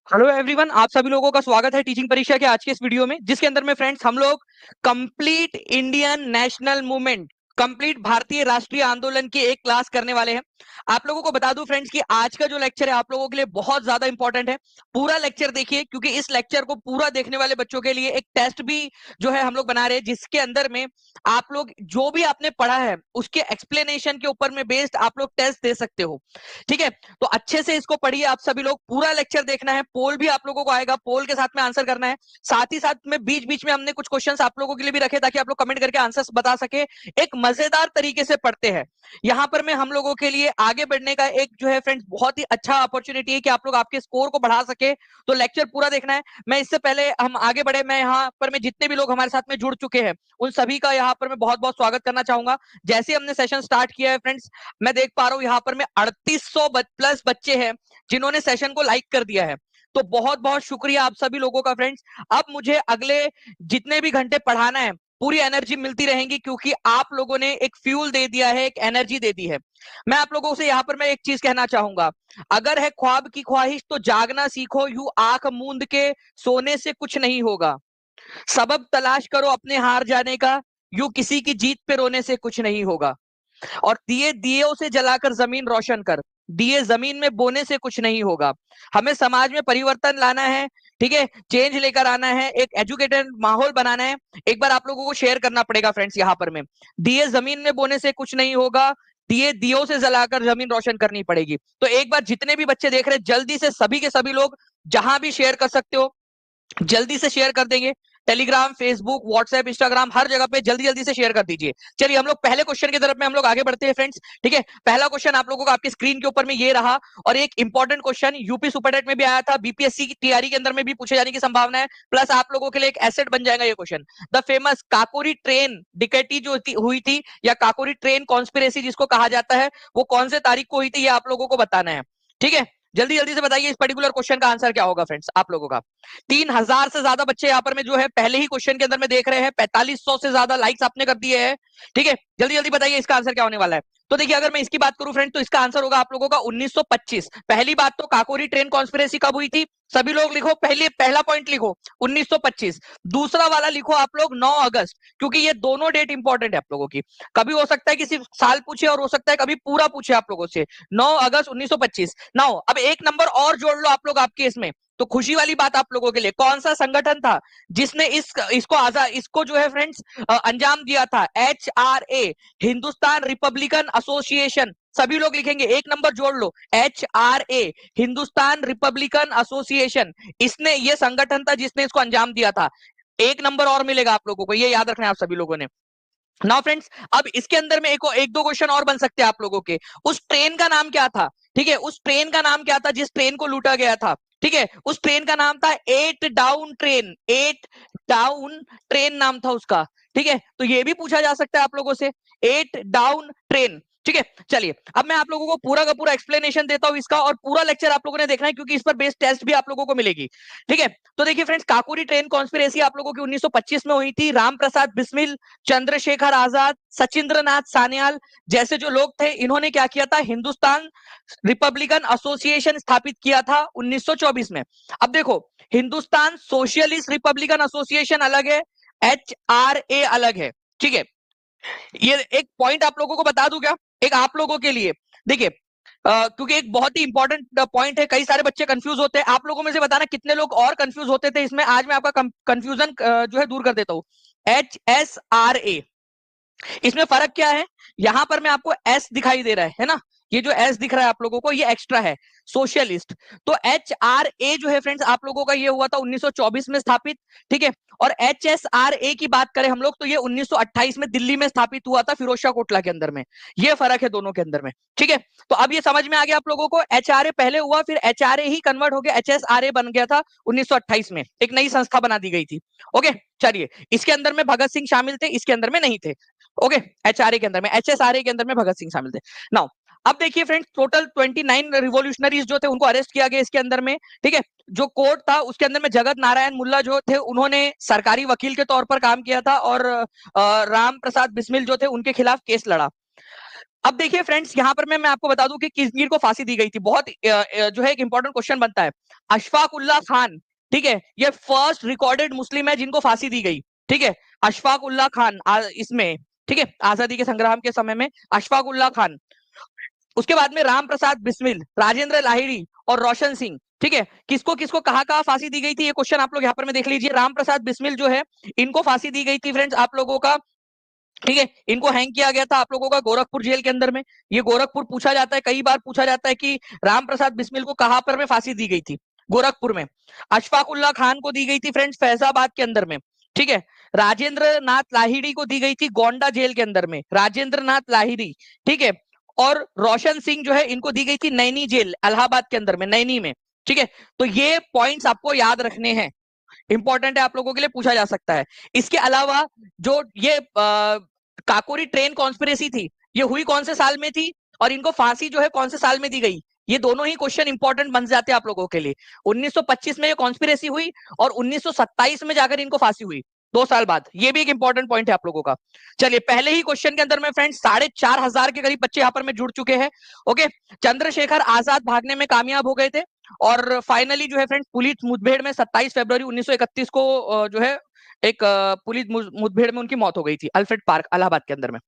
Hello everyone, आप सभी लोगों का स्वागत है टीचिंग परीक्षा के आज के इस वीडियो में, जिसके अंदर में फ्रेंड्स हम लोग complete Indian national movement, complete भारतीय राष्ट्रीय आंदोलन की एक क्लास करने वाले हैं। आप लोगों को बता दूं फ्रेंड्स कि आज का जो लेक्चर है आप लोगों के लिए बहुत ज्यादा इंपॉर्टेंट है। पूरा लेक्चर देखिए, क्योंकि इस लेक्चर को पूरा देखने वाले बच्चों के लिए एक टेस्ट भी जो है हम लोग बना रहे हैं, जिसके अंदर में आप लोग जो भी आपने पढ़ा है उसके एक्सप्लेनेशन के ऊपर में बेस्ड आप लोग टेस्ट दे सकते हो। ठीक है, तो अच्छे से इसको पढ़िए आप सभी लोग, पूरा लेक्चर देखना है। पोल भी आप लोगों को आएगा, पोल के साथ में आंसर करना है। साथ ही साथ में बीच बीच में हमने कुछ क्वेश्चंस आप लोगों के लिए भी रखे ताकि आप लोग कमेंट करके आंसर्स बता सके। एक मजेदार तरीके से पढ़ते हैं। यहां पर मैं हम लोगों के लिए आगे बढ़ने का एक जो है फ्रेंड्स बहुत ही अच्छा अपॉर्चुनिटी है कि आप लोग आपके स्कोर को बढ़ा सके। तो लेक्चर पूरा देखना है। मैं इससे पहले हम आगे बढ़े, मैं यहाँ पर मैं जितने भी लोग हमारे साथ में जुड़ चुके हैं उन सभी का यहाँ पर मैं बहुत बहुत स्वागत करना चाहूंगा। जैसे ही हमने सेशन स्टार्ट किया है फ्रेंड्स, मैं देख पा रहा हूं यहाँ पर में 3800 प्लस बच्चे हैं जिन्होंने सेशन को लाइक कर दिया है। तो बहुत बहुत शुक्रिया आप सभी लोगों का फ्रेंड्स। अब मुझे अगले जितने भी घंटे पढ़ाना है पूरी एनर्जी मिलती रहेंगी, क्योंकि आप लोगों ने एक फ्यूल दे दिया है, एक एनर्जी दे दी है। मैं आप लोगों से यहाँ पर मैं एक चीज कहना चाहूंगा, अगर है ख्वाब की ख्वाहिश तो जागना सीखो, यूं आंख मूंद के सोने से कुछ नहीं होगा। सबब तलाश करो अपने हार जाने का, यूं किसी की जीत पे रोने से कुछ नहीं होगा। और दिए दियों से जलाकर जमीन रोशन कर, दिए जमीन में बोने से कुछ नहीं होगा। हमें समाज में परिवर्तन लाना है, ठीक है, चेंज लेकर आना है, एक एजुकेटेड माहौल बनाना है। एक बार आप लोगों को शेयर करना पड़ेगा फ्रेंड्स यहाँ पर में, दिए जमीन में बोने से कुछ नहीं होगा, दिए दियों से जलाकर जमीन रोशन करनी पड़ेगी। तो एक बार जितने भी बच्चे देख रहे हैं जल्दी से सभी के सभी लोग जहां भी शेयर कर सकते हो जल्दी से शेयर कर देंगे। टेलीग्राम, फेसबुक, व्हाट्सएप, इंस्टाग्राम, हर जगह पे जल्दी जल्दी से शेयर कर दीजिए। चलिए हम लोग पहले क्वेश्चन की तरफ में हम लोग आगे बढ़ते हैं फ्रेंड्स। ठीक है, पहला क्वेश्चन आप लोगों का आपकी स्क्रीन के ऊपर में ये रहा, और एक इंपॉर्टेंट क्वेश्चन यूपी सुपरटेट में भी आया था, बीपीएससी की तैयारी के अंदर में भी पूछे जाने की संभावना है, प्लस आप लोगों के लिए एक एसेट बन जाएगा ये question. The famous Kakori train डिकैती जो हुई थी, या काकोरी ट्रेन कॉन्स्पिरेसी जिसको कहा जाता है, वो कौन से तारीख को हुई थी, ये आप लोगों को बताना है। ठीक है, जल्दी जल्दी से बताइए इस पर्टिकुलर क्वेश्चन का आंसर क्या होगा फ्रेंड्स आप लोगों का। 3000 से ज्यादा बच्चे यहाँ पर में जो है पहले ही क्वेश्चन के अंदर में देख रहे हैं, 4500 से ज्यादा लाइक्स आपने कर दिए हैं। ठीक है, जल्दी जल्दी बताइए इसका आंसर क्या होने वाला है। तो देखिए, अगर मैं इसकी बात करूं फ्रेंड तो इसका आंसर होगा आप लोगों का 1925। पहली बात तो काकोरी ट्रेन कॉन्स्पिरेसी कब हुई थी, सभी लोग लिखो, पहला पॉइंट लिखो 1925। दूसरा वाला लिखो आप लोग 9 अगस्त, क्योंकि ये दोनों डेट इंपॉर्टेंट है आप लोगों की। कभी हो सकता है कि सिर्फ साल पूछे और हो सकता है कभी पूरा पूछे आप लोगों से। 9 अगस्त 1925। नाउ अब एक नंबर और जोड़ लो आप लोग आपके इसमें, तो खुशी वाली बात आप लोगों के लिए, कौन सा संगठन था जिसने इसको आजाद इसको जो है फ्रेंड्स अंजाम दिया था, HRA, हिंदुस्तान रिपब्लिकन एसोसिएशन। सभी लोग लिखेंगे, एक नंबर जोड़ लो, HRA, हिंदुस्तान रिपब्लिकन एसोसिएशन। इसने ये संगठन था जिसने इसको अंजाम दिया था। एक नंबर और मिलेगा आप लोगों को, ये याद रखना है आप सभी लोगों ने। नाउ फ्रेंड्स, अब इसके अंदर में एक दो क्वेश्चन और बन सकते हैं आप लोगों के। उस ट्रेन का नाम क्या था, ठीक है, उस ट्रेन का नाम क्या था जिस ट्रेन को लूटा गया था। ठीक है, उस ट्रेन का नाम था 8 डाउन ट्रेन, 8 डाउन ट्रेन नाम था उसका। ठीक है, तो ये भी पूछा जा सकता है आप लोगों से, 8 डाउन ट्रेन। ठीक है, चलिए अब मैं आप लोगों को पूरा का पूरा एक्सप्लेनेशन देता हूं इसका, और पूरा लेक्चर आप लोगों ने देखना है क्योंकि इस पर बेस्ड टेस्ट भी आप लोगों को मिलेगी। ठीक है, तो देखिए फ्रेंड्स, काकोरी ट्रेन कॉन्स्पिरेसी आप लोगों की 1925 में हुई थी। राम प्रसाद बिस्मिल, चंद्रशेखर आजाद, सचिंद्र नाथ सान्याल जैसे जो लोग थे, इन्होंने क्या किया था, हिंदुस्तान रिपब्लिकन एसोसिएशन स्थापित किया था 1924 में। अब देखो, हिंदुस्तान सोशलिस्ट रिपब्लिकन एसोसिएशन अलग है, HRA अलग है। ठीक है, ये एक पॉइंट आप लोगों को बता दूं क्या, एक आप लोगों के लिए। देखिए, क्योंकि एक बहुत ही इंपॉर्टेंट पॉइंट है, कई सारे बच्चे कंफ्यूज होते हैं। आप लोगों में से बताना कितने लोग और कंफ्यूज होते थे इसमें, आज मैं आपका कंफ्यूजन जो है दूर कर देता हूं। HSRA, इसमें फर्क क्या है, यहां पर मैं आपको एस दिखाई दे रहा है ना, ये जो एस दिख रहा है आप लोगों को ये एक्स्ट्रा है, सोशलिस्ट। तो HRA जो है फ्रेंड्स आप लोगों का ये हुआ था 1924 में स्थापित। ठीक है, और HSRA की बात करें हम लोग तो ये 1928 में दिल्ली में स्थापित हुआ था, फिरोज शाह कोटला के अंदर में। ये फर्क है दोनों के अंदर में। ठीक है, तो अब ये समझ में आ गया आप लोगों को, HRA पहले हुआ, फिर HRA ही कन्वर्ट हो गया, HSRA बन गया था 1928 में, एक नई संस्था बना दी गई थी। ओके, चलिए, इसके अंदर में भगत सिंह शामिल थे, इसके अंदर में नहीं थे। ओके, HRA के अंदर में, HSRA के अंदर में भगत सिंह शामिल थे। नाउ अब देखिए फ्रेंड्स, टोटल 29 रिवोल्यूशनरीज जो थे उनको अरेस्ट किया गया इसके अंदर में। ठीक है, जो कोर्ट था उसके अंदर में जगत नारायण मुल्ला जो थे उन्होंने सरकारी वकील के तौर पर काम किया था, और राम प्रसाद बिस्मिल जो थे उनके खिलाफ केस लड़ा। अब देखिए फ्रेंड्स, यहाँ पर मैं आपको बता दूं कि किसगिर को फांसी दी गई थी। बहुत जो है एक इंपॉर्टेंट क्वेश्चन बनता है। अशफाक उल्लाह खान, ठीक है, ये फर्स्ट रिकॉर्डेड मुस्लिम है जिनको फांसी दी गई। ठीक है, अशफाक उल्लाह खान इसमें, ठीक है, आजादी के संग्राम के समय में अशफाक उल्लाह खान। उसके बाद में राम प्रसाद बिस्मिल, राजेंद्र लाहिड़ी और रोशन सिंह। ठीक है, किसको किसको कहाँ कहाँ फांसी दी गई थी, ये क्वेश्चन आप लोग यहाँ पर में देख लीजिए। राम प्रसाद बिस्मिल जो है, इनको फांसी दी गई थी फ्रेंड्स आप लोगों का, ठीक है, इनको हैंग किया गया था आप लोगों का गोरखपुर जेल के अंदर में। ये गोरखपुर पूछा जाता है, कई बार पूछा जाता है कि राम प्रसाद बिस्मिल को कहां पर में फांसी दी गई थी, गोरखपुर में। अशफाक उल्लाह खान को दी गई थी फ्रेंड्स फैजाबाद के अंदर में। ठीक है, राजेंद्र नाथ लाहिड़ी को दी गई थी गोंडा जेल के अंदर में, राजेंद्र नाथ लाहिड़ी। ठीक है, और रोशन सिंह जो है, इनको दी गई थी नैनी जेल, इलाहाबाद के अंदर में, नैनी में। ठीक है, तो ये पॉइंट्स आपको याद रखने हैं, इंपॉर्टेंट है, आप लोगों के लिए पूछा जा सकता है। इसके अलावा जो ये काकोरी ट्रेन कॉन्स्पिरेसी थी, ये हुई कौन से साल में थी, और इनको फांसी जो है कौन से साल में दी गई, ये दोनों ही क्वेश्चन इंपॉर्टेंट बन जाते हैं आप लोगों के लिए। 1925 में ये कॉन्स्पिरेसी हुई और 1927 में जाकर इनको फांसी हुई, 2 साल बाद। ये भी एक इंपॉर्टेंट पॉइंट है आप लोगों का। चलिए, पहले ही क्वेश्चन के अंदर में फ्रेंड्स 4,500 के करीब बच्चे यहाँ पर में जुड़ चुके हैं। ओके, चंद्रशेखर आजाद भागने में कामयाब हो गए थे, और फाइनली जो है फ्रेंड्स पुलिस मुठभेड़ में 27 फरवरी 1931 को जो है एक पुलिस मुठभेड़ में उनकी मौत हो गई थी, अल्फ्रेड पार्क, इलाहाबाद के अंदर में।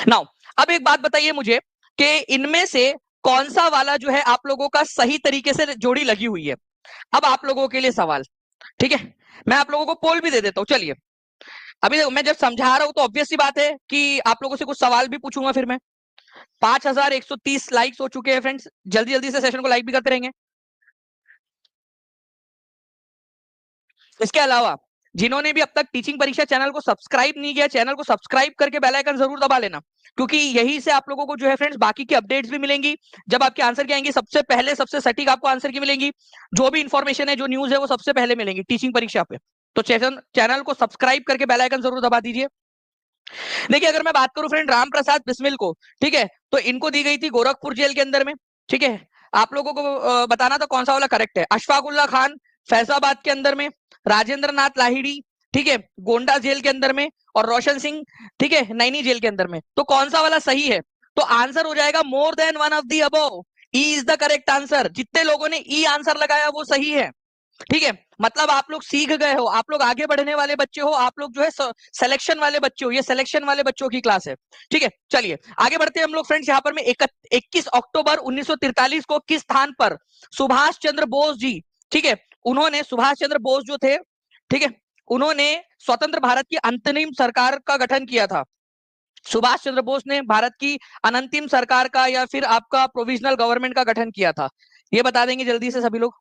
नाउ, अब एक बात बताइए मुझे कि इनमें से कौन सा वाला जो है आप लोगों का सही तरीके से जोड़ी लगी हुई है। अब आप लोगों के लिए सवाल, ठीक है, मैं आप लोगों को पोल भी दे देता हूं। चलिए, अभी मैं जब समझा रहा हूं तो ऑब्वियस सी बात है कि आप लोगों से कुछ सवाल भी पूछूंगा फिर मैं। 5,130 लाइक्स हो चुके हैं फ्रेंड्स, जल्दी जल्दी से सेशन को लाइक भी करते रहेंगे। इसके अलावा जिन्होंने भी अब तक टीचिंग परीक्षा चैनल को सब्सक्राइब नहीं किया, चैनल को सब्सक्राइब करके बेल आइकन जरूर दबा लेना, क्योंकि यही से आप लोगों को जो है फ्रेंड्स बाकी की अपडेट्स भी मिलेंगी। जब आपके आंसर की आएंगी, सबसे पहले सबसे सटीक आपको आंसर की मिलेंगी। जो भी इंफॉर्मेशन है, जो न्यूज है, वो सबसे पहले मिलेंगी टीचिंग परीक्षा पे। तो चैनल को सब्सक्राइब करके बेल आइकन जरूर दबा दीजिए। देखिए, अगर मैं बात करूं फ्रेंड राम प्रसाद बिस्मिल को, ठीक है, तो इनको दी गई थी गोरखपुर जेल के अंदर में। ठीक है, आप लोगों को बताना था कौन सा वाला करेक्ट है। अशफाक उल्लाह खान फैजाबाद के अंदर में, राजेंद्र नाथ लाहिड़ी, ठीक है, गोंडा जेल के अंदर में, और रोशन सिंह, ठीक है, नैनी जेल के अंदर में। तो कौन सा वाला सही है, तो आंसर हो जाएगा more than one of the above. E is the correct answer. जितने लोगों ने ई आंसर लगाया वो सही है। ठीक है, मतलब आप लोग सीख गए हो, आप लोग आगे बढ़ने वाले बच्चे हो, आप लोग जो है सिलेक्शन वाले बच्चे हो, ये सिलेक्शन वाले बच्चों की क्लास है। ठीक है, चलिए आगे बढ़ते हैं हम लोग फ्रेंड्स। यहाँ पर में 21 अक्टूबर 1943 को किस स्थान पर सुभाष चंद्र बोस जी, ठीक है, उन्होंने, सुभाष चंद्र बोस जो थे, ठीक है, उन्होंने स्वतंत्र भारत की अंतरिम सरकार का गठन किया था। सुभाष चंद्र बोस ने भारत की अनंतिम सरकार का या फिर आपका प्रोविजनल गवर्नमेंट का गठन किया था, ये बता देंगे जल्दी से सभी लोग।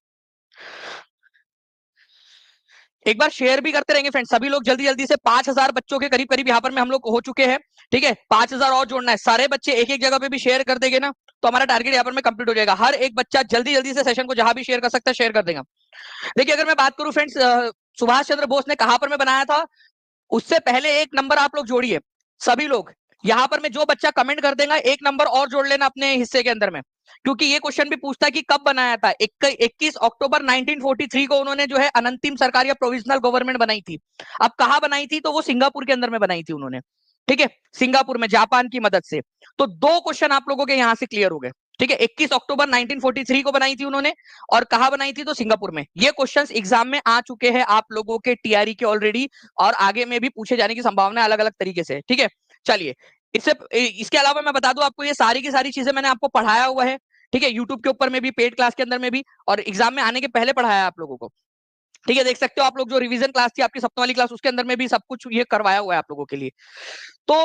एक बार शेयर भी करते रहेंगे फ्रेंड्स, सभी लोग जल्दी जल्दी से। 5,000 बच्चों के करीब करीब यहाँ पर में हम लोग हो चुके हैं। ठीक है, 5,000 और जोड़ना है। सारे बच्चे एक एक जगह पे भी शेयर कर देंगे ना, तो हमारा टारगेट यहाँ पर में कंप्लीट हो जाएगा। हर एक बच्चा जल्दी जल्दी से सेशन को जहां भी शेयर कर सकता है शेयर कर देगा। देखिए, अगर मैं बात करूं फ्रेंड्स, सुभाष चंद्र बोस ने कहां पर में बनाया था, उससे पहले एक नंबर आप लोग जोड़िए सभी लोग। यहां पर में जो बच्चा कमेंट कर देगा, एक नंबर और जोड़ लेना अपने हिस्से के अंदर में, क्योंकि ये क्वेश्चन भी पूछता है कि कब बनाया था। 21 अक्टूबर 1943 को उन्होंने जो है अनंतिम सरकार या प्रोविजनल गवर्नमेंट बनाई थी। अब कहां बनाई थी, तो वो सिंगापुर के अंदर में बनाई थी उन्होंने। ठीक है, सिंगापुर में, जापान की मदद से। तो 2 क्वेश्चन आप लोगों के यहां से क्लियर हो गए। ठीक है, 21 अक्टूबर 1943 को बनाई थी उन्होंने, और कहां बनाई थी, तो सिंगापुर में। ये क्वेश्चंस एग्जाम में आ चुके हैं आप लोगों के टीआरई के ऑलरेडी, और आगे में भी पूछे जाने की संभावना अलग अलग तरीके से। ठीक है, चलिए, इससे इसके अलावा मैं बता दूं आपको, ये सारी की सारी चीजें मैंने आपको पढ़ाया हुआ है। ठीक है, यूट्यूब के ऊपर में भी, पेड क्लास के अंदर में भी, और एग्जाम में आने के पहले पढ़ाया आप लोगों को। ठीक है, देख सकते हो आप लोग, जो रिवीजन क्लास थी आपकी सप्तम वाली क्लास, उसके अंदर में भी सब कुछ ये करवाया हुआ है आप लोगों के लिए। तो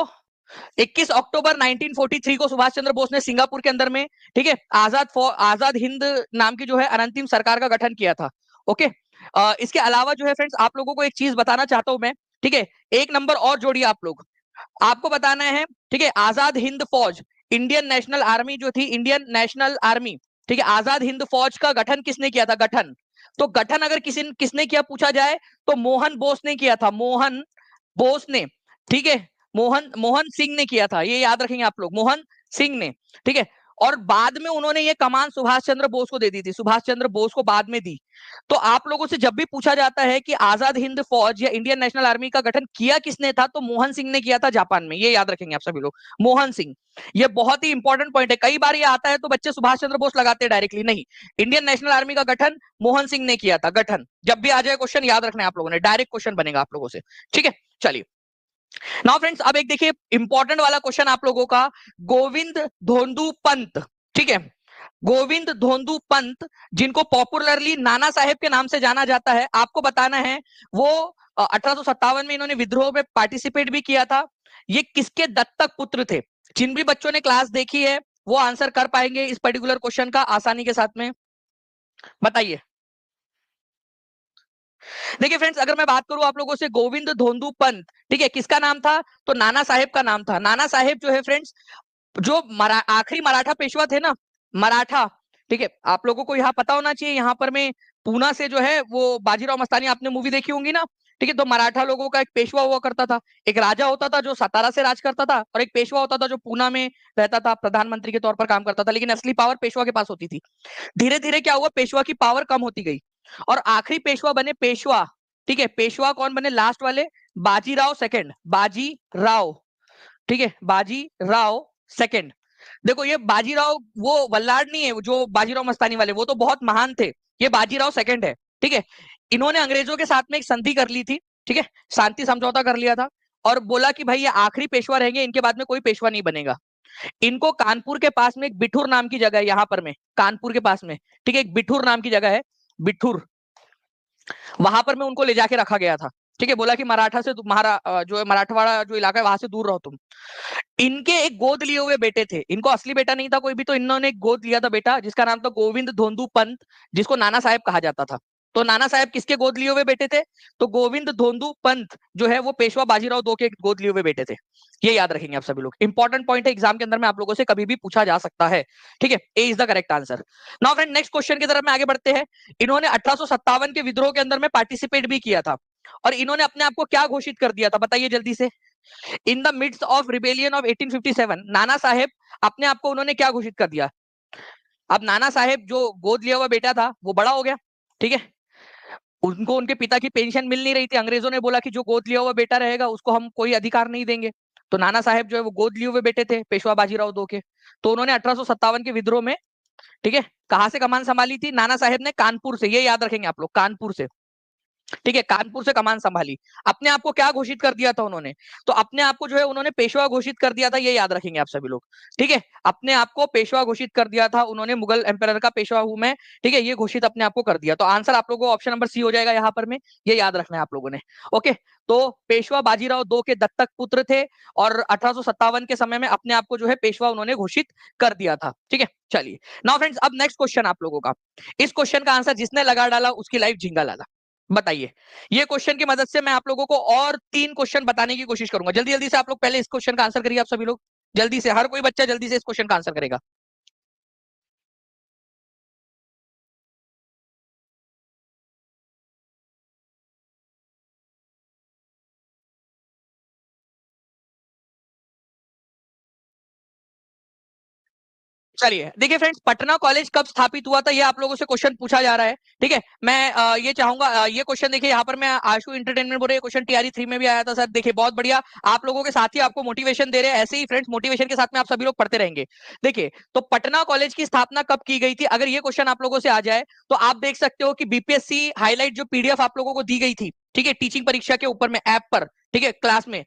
21 अक्टूबर 1943 को सुभाष चंद्र बोस ने सिंगापुर के अंदर में, ठीक है, आजाद हिंद नाम की जो है अनंतिम सरकार का गठन किया था। ओके, इसके अलावा जो है फ्रेंड्स, आप लोगों को एक चीज बताना चाहता हूं मैं। ठीक है, एक नंबर और जोड़िए आप लोग, आपको बताना है। ठीक है, आजाद हिंद फौज, इंडियन नेशनल आर्मी जो थी, इंडियन नेशनल आर्मी, ठीक है, आजाद हिंद फौज का गठन किसने किया था, गठन। तो गठन अगर किसने किया पूछा जाए, तो मोहन बोस ने किया था, मोहन बोस ने। ठीक है, मोहन मोहन सिंह ने किया था, ये याद रखेंगे आप लोग, मोहन सिंह ने। ठीक है, और बाद में उन्होंने ये कमान सुभाष चंद्र बोस को दे दी थी, सुभाष चंद्र बोस को बाद में दी। तो आप लोगों से जब भी पूछा जाता है कि आजाद हिंद फौज या इंडियन नेशनल आर्मी का गठन किया किसने था, तो मोहन सिंह ने किया था जापान में, ये याद रखेंगे आप सभी लोग, मोहन सिंह। ये बहुत ही इंपॉर्टेंट पॉइंट है, कई बार ये आता है तो बच्चे सुभाष चंद्र बोस लगाते हैं डायरेक्टली, नहीं, इंडियन नेशनल आर्मी का गठन मोहन सिंह ने किया था, गठन। जब भी आ जाए क्वेश्चन याद रखना है आप लोगों ने, डायरेक्ट क्वेश्चन बनेगा आप लोगों से, ठीक है। चलिए नाउ फ्रेंड्स, अब एक देखिए इंपॉर्टेंट वाला क्वेश्चन आप लोगों का, गोविंद धोंडू पंत, ठीक है, गोविंद धोंडू पंत, जिनको पॉपुलरली नाना साहेब के नाम से जाना जाता है, आपको बताना है वो 1857 में इन्होंने विद्रोह में पार्टिसिपेट भी किया था। ये किसके दत्तक पुत्र थे? जिन भी बच्चों ने क्लास देखी है वो आंसर कर पाएंगे इस पर्टिकुलर क्वेश्चन का आसानी के साथ में, बताइए। देखिए फ्रेंड्स, अगर मैं बात करूं आप लोगों से, गोविंद धोंडू पंत, ठीक है, किसका नाम था? तो नाना साहेब का नाम था। नाना साहेब जो है फ्रेंड्स, जो आखिरी मराठा पेशवा थे ना, मराठा, ठीक है, आप लोगों को यहाँ पता होना चाहिए, यहाँ पर मैं पूना से जो है वो बाजीराव मस्तानी आपने मूवी देखी होंगी ना, ठीक है, तो मराठा लोगों का एक पेशवा हुआ करता था, एक राजा होता था जो सतारा से राज करता था, और एक पेशवा होता था जो पूना में रहता था, प्रधानमंत्री के तौर पर काम करता था, लेकिन असली पावर पेशवा के पास होती थी। धीरे धीरे क्या हुआ, पेशवा की पावर कम होती गई, और आखिरी पेशवा बने पेशवा, ठीक है, पेशवा कौन बने लास्ट वाले? बाजीराव सेकंड, बाजी राव, ठीक है, बाजी राव सेकंड। देखो ये बाजीराव वो वल्लाड नहीं है जो बाजीराव मस्तानी वाले, वो तो बहुत महान थे, ये बाजीराव सेकंड है, ठीक है। इन्होंने अंग्रेजों के साथ में एक संधि कर ली थी, ठीक है, शांति समझौता कर लिया था, और बोला कि भाई ये आखिरी पेशवा रहेंगे, इनके बाद में कोई पेशवा नहीं बनेगा। इनको कानपुर के पास में एक बिठूर नाम की जगह है, यहाँ पर में कानपुर के पास में, ठीक है, एक बिठूर नाम की जगह है, बिठूर, वहां पर में उनको ले जाके रखा गया था, ठीक है, बोला कि मराठा से जो है मराठवाड़ा जो इलाका है वहां से दूर रहो तुम। इनके एक गोद लिए हुए बेटे थे, इनको असली बेटा नहीं था कोई भी, तो इन्होंने एक गोद लिया था बेटा, जिसका नाम था गोविंद धोंडू पंत, जिसको नाना साहेब कहा जाता था। तो नाना साहेब किसके गोद लिए हुए बेटे थे? तो गोविंद धोंडू पंत जो है वो पेशवा बाजीराव दो के गोद लिए हुए बेटे थे। ये याद रखेंगे आप सभी लोग, इंपॉर्टेंट पॉइंट है, एग्जाम के अंदर में आप लोगों से कभी भी पूछा जा सकता है, ठीक है, A is the correct answer. Now friend, next question की तरफ में आगे बढ़ते हैं। इन्होंने 1857 के विद्रोह के अंदर में पार्टिसिपेट भी किया था, और इन्होंने अपने आप को क्या घोषित कर दिया था, बताइए जल्दी से। In the midst of rebellion of 1857, Nana साहेब अपने आप को उन्होंने क्या घोषित कर दिया? अब नाना साहेब जो गोद लिया हुआ बेटा था वो बड़ा हो गया, ठीक है, उनको उनके पिता की पेंशन मिल नहीं रही थी, अंग्रेजों ने बोला कि जो गोद लिया हुआ बेटा रहेगा उसको हम कोई अधिकार नहीं देंगे। तो नाना साहेब जो है वो गोद लिए हुए बेटे थे पेशवा बाजीराव दो के, तो उन्होंने 1857 के विद्रोह में, ठीक है, कहां से कमान संभाली थी नाना साहेब ने? कानपुर से, ये याद रखेंगे आप लोग, कानपुर से, ठीक है, कानपुर से कमान संभाली। अपने आप को क्या घोषित कर दिया था उन्होंने? तो अपने आप को जो है उन्होंने पेशवा घोषित कर दिया था, ये याद रखेंगे आप सभी लोग, ठीक है, अपने आप को पेशवा घोषित कर दिया था उन्होंने, मुगल एम्पायर का पेशवा हूं मैं, ठीक है, ये घोषित अपने आप को कर दिया। तो आंसर आप लोगों को ऑप्शन नंबर सी हो जाएगा यहाँ पर में, ये याद रखना है आप लोगों ने, ओके। तो पेशवा बाजीराव दो के दत्तक पुत्र थे, और 1857 के समय में अपने आप को जो है पेशवा उन्होंने घोषित कर दिया था, ठीक है। चलिए नाउ फ्रेंड्स, अब नेक्स्ट क्वेश्चन आप लोगों का, इस क्वेश्चन का आंसर जिसने लगा डाला उसकी लाइफ झिंगा लाला, बताइए। ये क्वेश्चन की मदद से मैं आप लोगों को और 3 क्वेश्चन बताने की कोशिश करूंगा, जल्दी जल्दी से आप लोग पहले इस क्वेश्चन का आंसर करिए, आप सभी लोग जल्दी से, हर कोई बच्चा जल्दी से इस क्वेश्चन का आंसर करेगा। चलिए देखिए फ्रेंड्स, पटना कॉलेज कब स्थापित हुआ था, ये आप लोगों से क्वेश्चन पूछा जा रहा है, ठीक है। मैं ये चाहूंगा, ये क्वेश्चन देखिए यहाँ पर मैं आशु एंटरटेनमेंट बोल रहे, क्वेश्चन टीआरई 3 में भी आया था सर, देखिए बहुत बढ़िया, आप लोगों के साथ ही आपको मोटिवेशन दे रहे हैं, ऐसे ही फ्रेंड्स मोटिवेशन के साथ में आप सभी लोग पढ़ते रहेंगे। देखिए तो पटना कॉलेज की स्थापना कब की गई थी, अगर ये क्वेश्चन आप लोगों से आ जाए तो आप देख सकते हो कि बीपीएससी हाईलाइट जो पीडीएफ आप लोगों को दी गई थी, ठीक है, टीचिंग परीक्षा के ऊपर में ऐप पर, ठीक है, क्लास में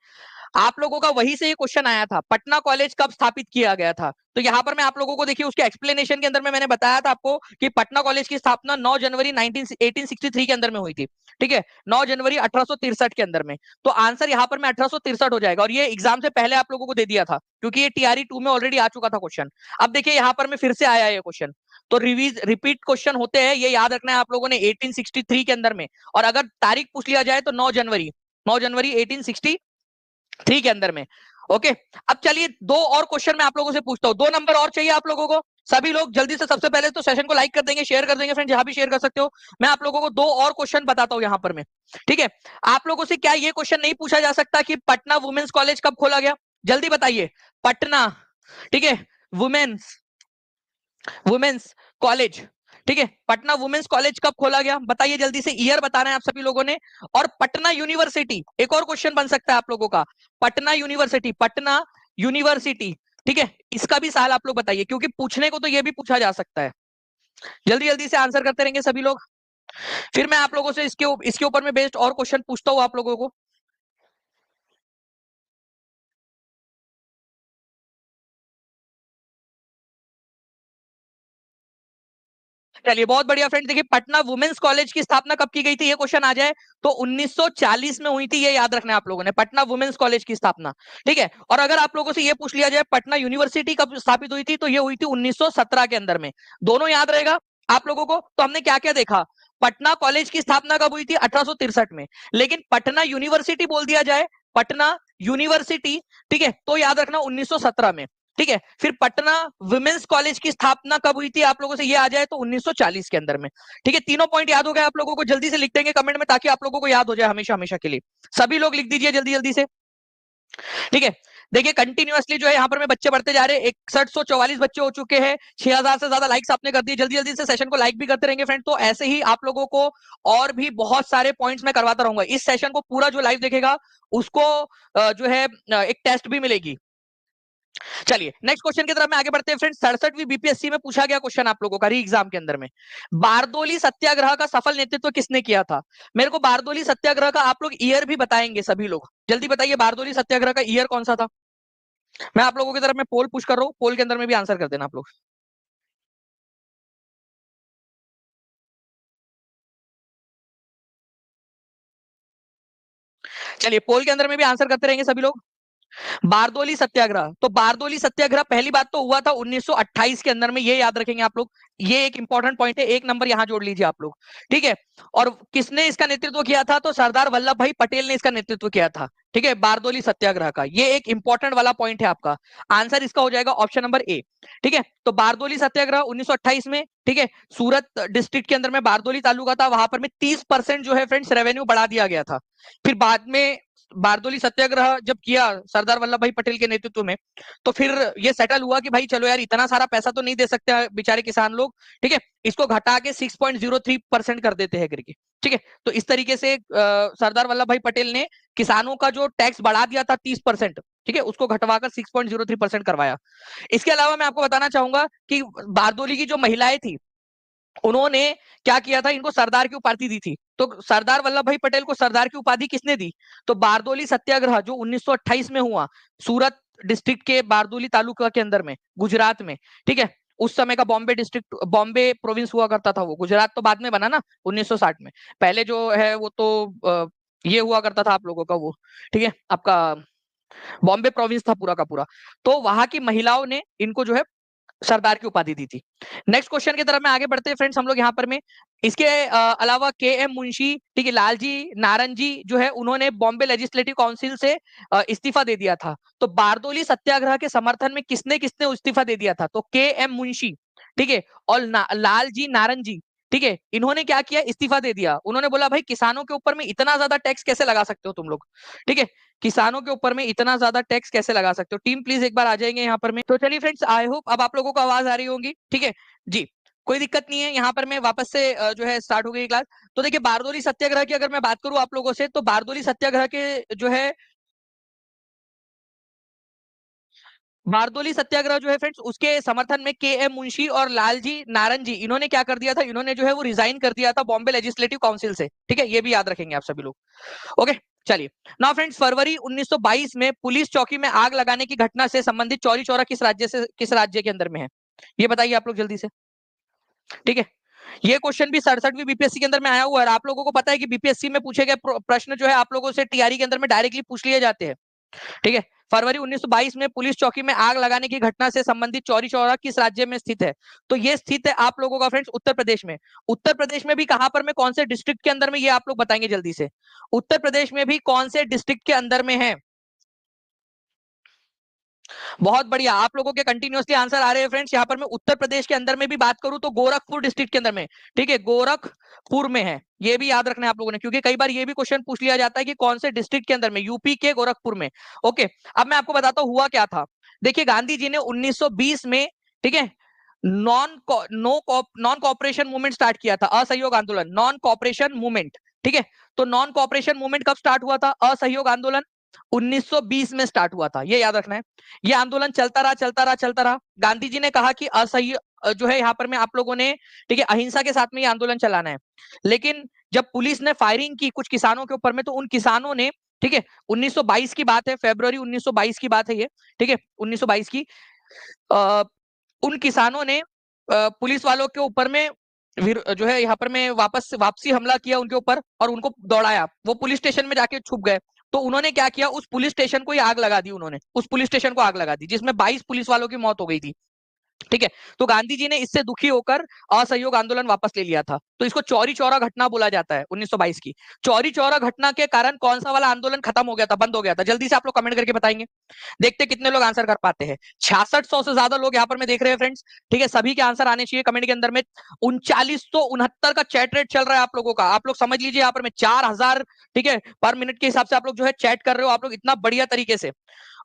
आप लोगों का वहीं से ये क्वेश्चन आया था, पटना कॉलेज कब स्थापित किया गया था। तो यहाँ पर मैं आप लोगों को देखिए उसके एक्सप्लेनेशन के अंदर में मैंने बताया था आपको कि पटना कॉलेज की स्थापना 9 जनवरी 1863 के अंदर में हुई थी, ठीक है, 9 जनवरी 1863 के अंदर में। तो आंसर यहाँ पर में 1863 हो जाएगा, और ये एग्जाम से पहले आप लोगों को दे दिया था क्योंकि ये टीआरई 2 में ऑलरेडी आ चुका था क्वेश्चन। अब देखिए यहाँ पर में फिर से आया ये क्वेश्चन, तो रिपीट क्वेश्चन होते हैं, ये याद रखना है आप लोगों ने 1863 के अंदर में, और अगर तारीख पूछ लिया जाए तो 9 जनवरी 1863 के अंदर में, ओके। अब चलिए दो और क्वेश्चन मैं आप लोगों से पूछता हूं, 2 नंबर और चाहिए आप लोगों को, सभी लोग जल्दी से, सबसे पहले तो सेशन को लाइक कर देंगे, शेयर कर देंगे फ्रेंड, जहां भी शेयर कर सकते हो। मैं आप लोगों को 2 और क्वेश्चन बताता हूं यहां पर मैं, ठीक है। आप लोगों से क्या ये क्वेश्चन नहीं पूछा जा सकता कि पटना वुमेन्स कॉलेज कब खोला गया? जल्दी बताइए, पटना, ठीक है, वुमेन्स वुमेन्स कॉलेज, ठीक है, पटना वुमेन्स कॉलेज कब खोला गया बताइए जल्दी से, ईयर बताना है आप सभी लोगों ने। और पटना यूनिवर्सिटी, एक और क्वेश्चन बन सकता है आप लोगों का, पटना यूनिवर्सिटी, पटना यूनिवर्सिटी, ठीक है, इसका भी साल आप लोग बताइए, क्योंकि पूछने को तो ये भी पूछा जा सकता है। जल्दी जल्दी से आंसर करते रहेंगे सभी लोग, फिर मैं आप लोगों से इसके ऊपर में बेस्ड और क्वेश्चन पूछता हूं आप लोगों को। चलिए बहुत बढ़िया फ्रेंड, देखिए पटना वुमेन्स कॉलेज की स्थापना कब की गई थी, ये क्वेश्चन आ जाए तो 1940 में हुई थी, ये याद रखना है आप लोगों ने, पटना वुमेन्स कॉलेज की स्थापना, ठीक है। और अगर आप लोगों से ये पूछ लिया जाए पटना यूनिवर्सिटी कब स्थापित हुई थी, तो ये हुई थी 1917 के अंदर में, दोनों याद रहेगा आप लोगों को। तो हमने क्या क्या देखा, पटना कॉलेज की स्थापना कब हुई थी, 1863 में, लेकिन पटना यूनिवर्सिटी बोल दिया जाए, पटना यूनिवर्सिटी, ठीक है, तो याद रखना 1917 में, ठीक है। फिर पटना वुमेन्स कॉलेज की स्थापना कब हुई थी, आप लोगों से ये आ जाए तो 1940 के अंदर में, ठीक है। तीनों पॉइंट याद हो गए आप लोगों को, जल्दी से लिख देंगे कमेंट में ताकि आप लोगों को याद हो जाए हमेशा हमेशा के लिए, सभी लोग लिख दीजिए जल्दी जल्दी से, ठीक है। देखिए कंटिन्यूअसली जो है यहाँ पर में बच्चे बढ़ते जा रहे हैं, 6144 बच्चे हो चुके हैं, 6000 से ज्यादा लाइक्स आपने कर दिए, जल्दी जल्दी से सेशन को लाइक भी करते रहेंगे फ्रेंड। तो ऐसे ही आप लोगों को और भी बहुत सारे पॉइंट्स मैं करवाता रहूंगा, इस सेशन को पूरा जो लाइव देखेगा उसको जो है एक टेस्ट भी मिलेगी। चलिए नेक्स्ट क्वेश्चन की तरफ में आगे बढ़ते हैं फ्रेंड्स, 67वीं बीपीएससी में पूछा गया क्वेश्चन आप लोगों का री एग्जाम के अंदर में, बारदोली सत्याग्रह का सफल नेतृत्व किसने किया था। मेरे को बारदोली सत्याग्रह का आप लोग ईयर भी बताएंगे सभी लोग, जल्दी बताइए बारदोली सत्याग्रह का ईयर कौन सा था। मैं आप लोगों की तरफ में पोल पुश कर रहा हूं, पोल के अंदर में भी आंसर कर देना आप लोग। चलिए पोल के अंदर में भी आंसर करते रहेंगे सभी लोग। बारदोली सत्याग्रह, तो बारदोली सत्याग्रह पहली बात तो हुआ था 1928 के अंदर में, ये याद रखेंगे आप लोग, ये एक इंपॉर्टेंट पॉइंट है, एक नंबर यहां जोड़ लीजिए आप लोग, ठीक है। और किसने इसका नेतृत्व किया था, तो सरदार वल्लभ भाई पटेल ने इसका नेतृत्व किया था, ठीक है, बारदोली सत्याग्रह का, ये एक इंपॉर्टेंट वाला पॉइंट है आपका, आंसर इसका हो जाएगा ऑप्शन नंबर ए, ठीक है। तो बारदोली सत्याग्रह 1928 में, ठीक है, सूरत डिस्ट्रिक्ट के अंदर में बारदोली तालुका था, वहां पर में 30% जो है फ्रेंड्स रेवेन्यू बढ़ा दिया गया था। फिर बाद में बारदोली सत्याग्रह जब किया सरदार वल्लभ भाई पटेल के नेतृत्व में, तो फिर ये सेटल हुआ कि भाई चलो यार इतना सारा पैसा तो नहीं दे सकते बेचारे किसान लोग, ठीक है, इसको घटा के 6.03% कर देते हैं करके, ठीक है। तो इस तरीके से सरदार वल्लभ भाई पटेल ने किसानों का जो टैक्स बढ़ा दिया था 30%, ठीक है, उसको घटवाकर 6.03% करवाया। इसके अलावा मैं आपको बताना चाहूंगा कि बारदोली की जो महिलाएं थी उन्होंने क्या किया था, इनको सरदार की उपाधि दी थी, तो सरदार वल्लभ भाई पटेल को सरदार की उपाधि किसने दी, तो बारदोली सत्याग्रह जो 1928 में हुआ सूरत डिस्ट्रिक्ट के बारदोली तालुका के अंदर में गुजरात में, ठीक है, उस समय का बॉम्बे डिस्ट्रिक्ट बॉम्बे प्रोविंस हुआ करता था, वो गुजरात तो बाद में बना ना 1960 में, पहले जो है वो तो ये हुआ करता था आप लोगों का वो, ठीक है, आपका बॉम्बे प्रोविंस था पूरा का पूरा। तो वहां की महिलाओं ने इनको जो है सरदार की उपाधि दी थी। नेक्स्ट क्वेश्चन की तरफ में आगे बढ़ते हैं फ्रेंड्स हम लोग यहाँ पर में, इसके अलावा के एम मुंशी, ठीक है, लालजी नारायण जी जो है उन्होंने बॉम्बे लेजिस्लेटिव काउंसिल से इस्तीफा दे दिया था। तो बारदोली सत्याग्रह के समर्थन में किसने किसने इस्तीफा दे दिया था, तो के एम मुंशी, ठीक है, और लालजी नारायण जी, ठीक है, इन्होंने क्या किया, इस्तीफा दे दिया। उन्होंने बोला भाई किसानों के ऊपर में इतना ज्यादा टैक्स कैसे लगा सकते हो तुम लोग, ठीक है, किसानों के ऊपर में इतना ज्यादा टैक्स कैसे लगा सकते हो। टीम प्लीज एक बार आ जाएंगे यहाँ पर में। तो चलिए फ्रेंड्स आई होप अब आप लोगों को आवाज आ रही होगी, ठीक है जी, कोई दिक्कत नहीं है। यहाँ पर मैं वापस से जो है स्टार्ट हो गई क्लास। तो देखिए बारदोली सत्याग्रह की अगर मैं बात करूं आप लोगों से, तो बारदोली सत्याग्रह के जो है बारदोली सत्याग्रह जो है फ्रेंड्स उसके समर्थन में के एम मुंशी और लालजी नारायण जी इन्होंने क्या कर दिया था, इन्होंने जो है वो रिजाइन कर दिया था बॉम्बे लेजिस्लेटिव काउंसिल से, ठीक है, ये भी याद रखेंगे आप सभी लोग। ओके चलिए नाउ फ्रेंड्स, फरवरी 1922 में पुलिस चौकी में आग लगाने की घटना से संबंधित चौरी चौरा किस राज्य के अंदर में है, ये बताइए आप लोग जल्दी से, ठीक है। ये क्वेश्चन भी 67वीं बीपीएससी के अंदर में आया हुआ है, आप लोगों को पता है कि बीपीएससी में पूछे गए प्रश्न जो है आप लोगों से टीआरई के अंदर में डायरेक्टली पूछ लिए जाते हैं, ठीक है। फरवरी 1922 में पुलिस चौकी में आग लगाने की घटना से संबंधित चौरी चौरा किस राज्य में स्थित है, तो ये स्थित है आप लोगों का फ्रेंड्स उत्तर प्रदेश में। उत्तर प्रदेश में भी कहां पर में कौन से डिस्ट्रिक्ट के अंदर में, ये आप लोग बताएंगे जल्दी से, उत्तर प्रदेश में भी कौन से डिस्ट्रिक्ट के अंदर में है। बहुत बढ़िया, आप लोगों के कंटिन्यूअसली आंसर आ रहे हैं फ्रेंड्स। यहाँ पर मैं उत्तर प्रदेश के अंदर में भी बात करूं तो गोरखपुर डिस्ट्रिक्ट के अंदर में, ठीक है, गोरखपुर में है, ये भी याद रखना है आप लोगों ने, क्योंकि कई बार ये भी क्वेश्चन पूछ लिया जाता है कि कौन से डिस्ट्रिक्ट के अंदर में, यूपी के गोरखपुर में। ओके अब मैं आपको बताता हूँ हुआ क्या था। देखिए गांधी जी ने 1920 में, ठीक है, नॉन कॉपरेशन मूवमेंट स्टार्ट किया था, असहयोग आंदोलन, नॉन कॉपरेशन मूवमेंट। ठीक है, तो नॉन कॉपरेशन मूवमेंट कब स्टार्ट हुआ था? असहयोग आंदोलन 1920 में स्टार्ट हुआ था, ये याद रखना है। ये आंदोलन चलता रहा चलता रहा चलता रहा। गांधी जी ने कहा कि असहयोग जो है यहाँ पर में आप लोगों ने, ठीक है, अहिंसा के साथ में ये आंदोलन चलाना है। लेकिन जब पुलिस ने फायरिंग की कुछ किसानों के ऊपर में, तो उन किसानों ने, ठीक है, 1922 की बात है, फरवरी 1922 की बात है ये, ठीक है, 1922 की, आ, उन किसानों ने पुलिस वालों के ऊपर में जो है यहाँ पर में वापसी हमला किया उनके ऊपर, और उनको दौड़ाया। वो पुलिस स्टेशन में जाके छुप गए। तो उन्होंने क्या किया, उस पुलिस स्टेशन को ही आग लगा दी, उन्होंने उस पुलिस स्टेशन को आग लगा दी, जिसमें 22 पुलिस वालों की मौत हो गई थी। ठीक है, तो गांधी जी ने इससे दुखी होकर असहयोग आंदोलन वापस ले लिया था। तो इसको चौरी चौरा घटना बोला जाता है 1922 की। चौरी चौरा घटना के कारण कौन सा वाला आंदोलन खत्म हो गया था, बंद हो गया था? जल्दी से आप लोग कमेंट करके बताएंगे, देखते कितने लोग आंसर कर पाते हैं। 6600 से ज्यादा लोग यहाँ पर मैं देख रहे हैं फ्रेंड्स। ठीक है, सभी के आंसर आने चाहिए कमेंट के अंदर में। 3969 का चैट रेट चल रहा है आप लोगों का। आप लोग समझ लीजिए यहाँ पर में 4000, ठीक है, पर मिनट के हिसाब से आप लोग जो है चैट कर रहे हो, आप लोग इतना बढ़िया तरीके से।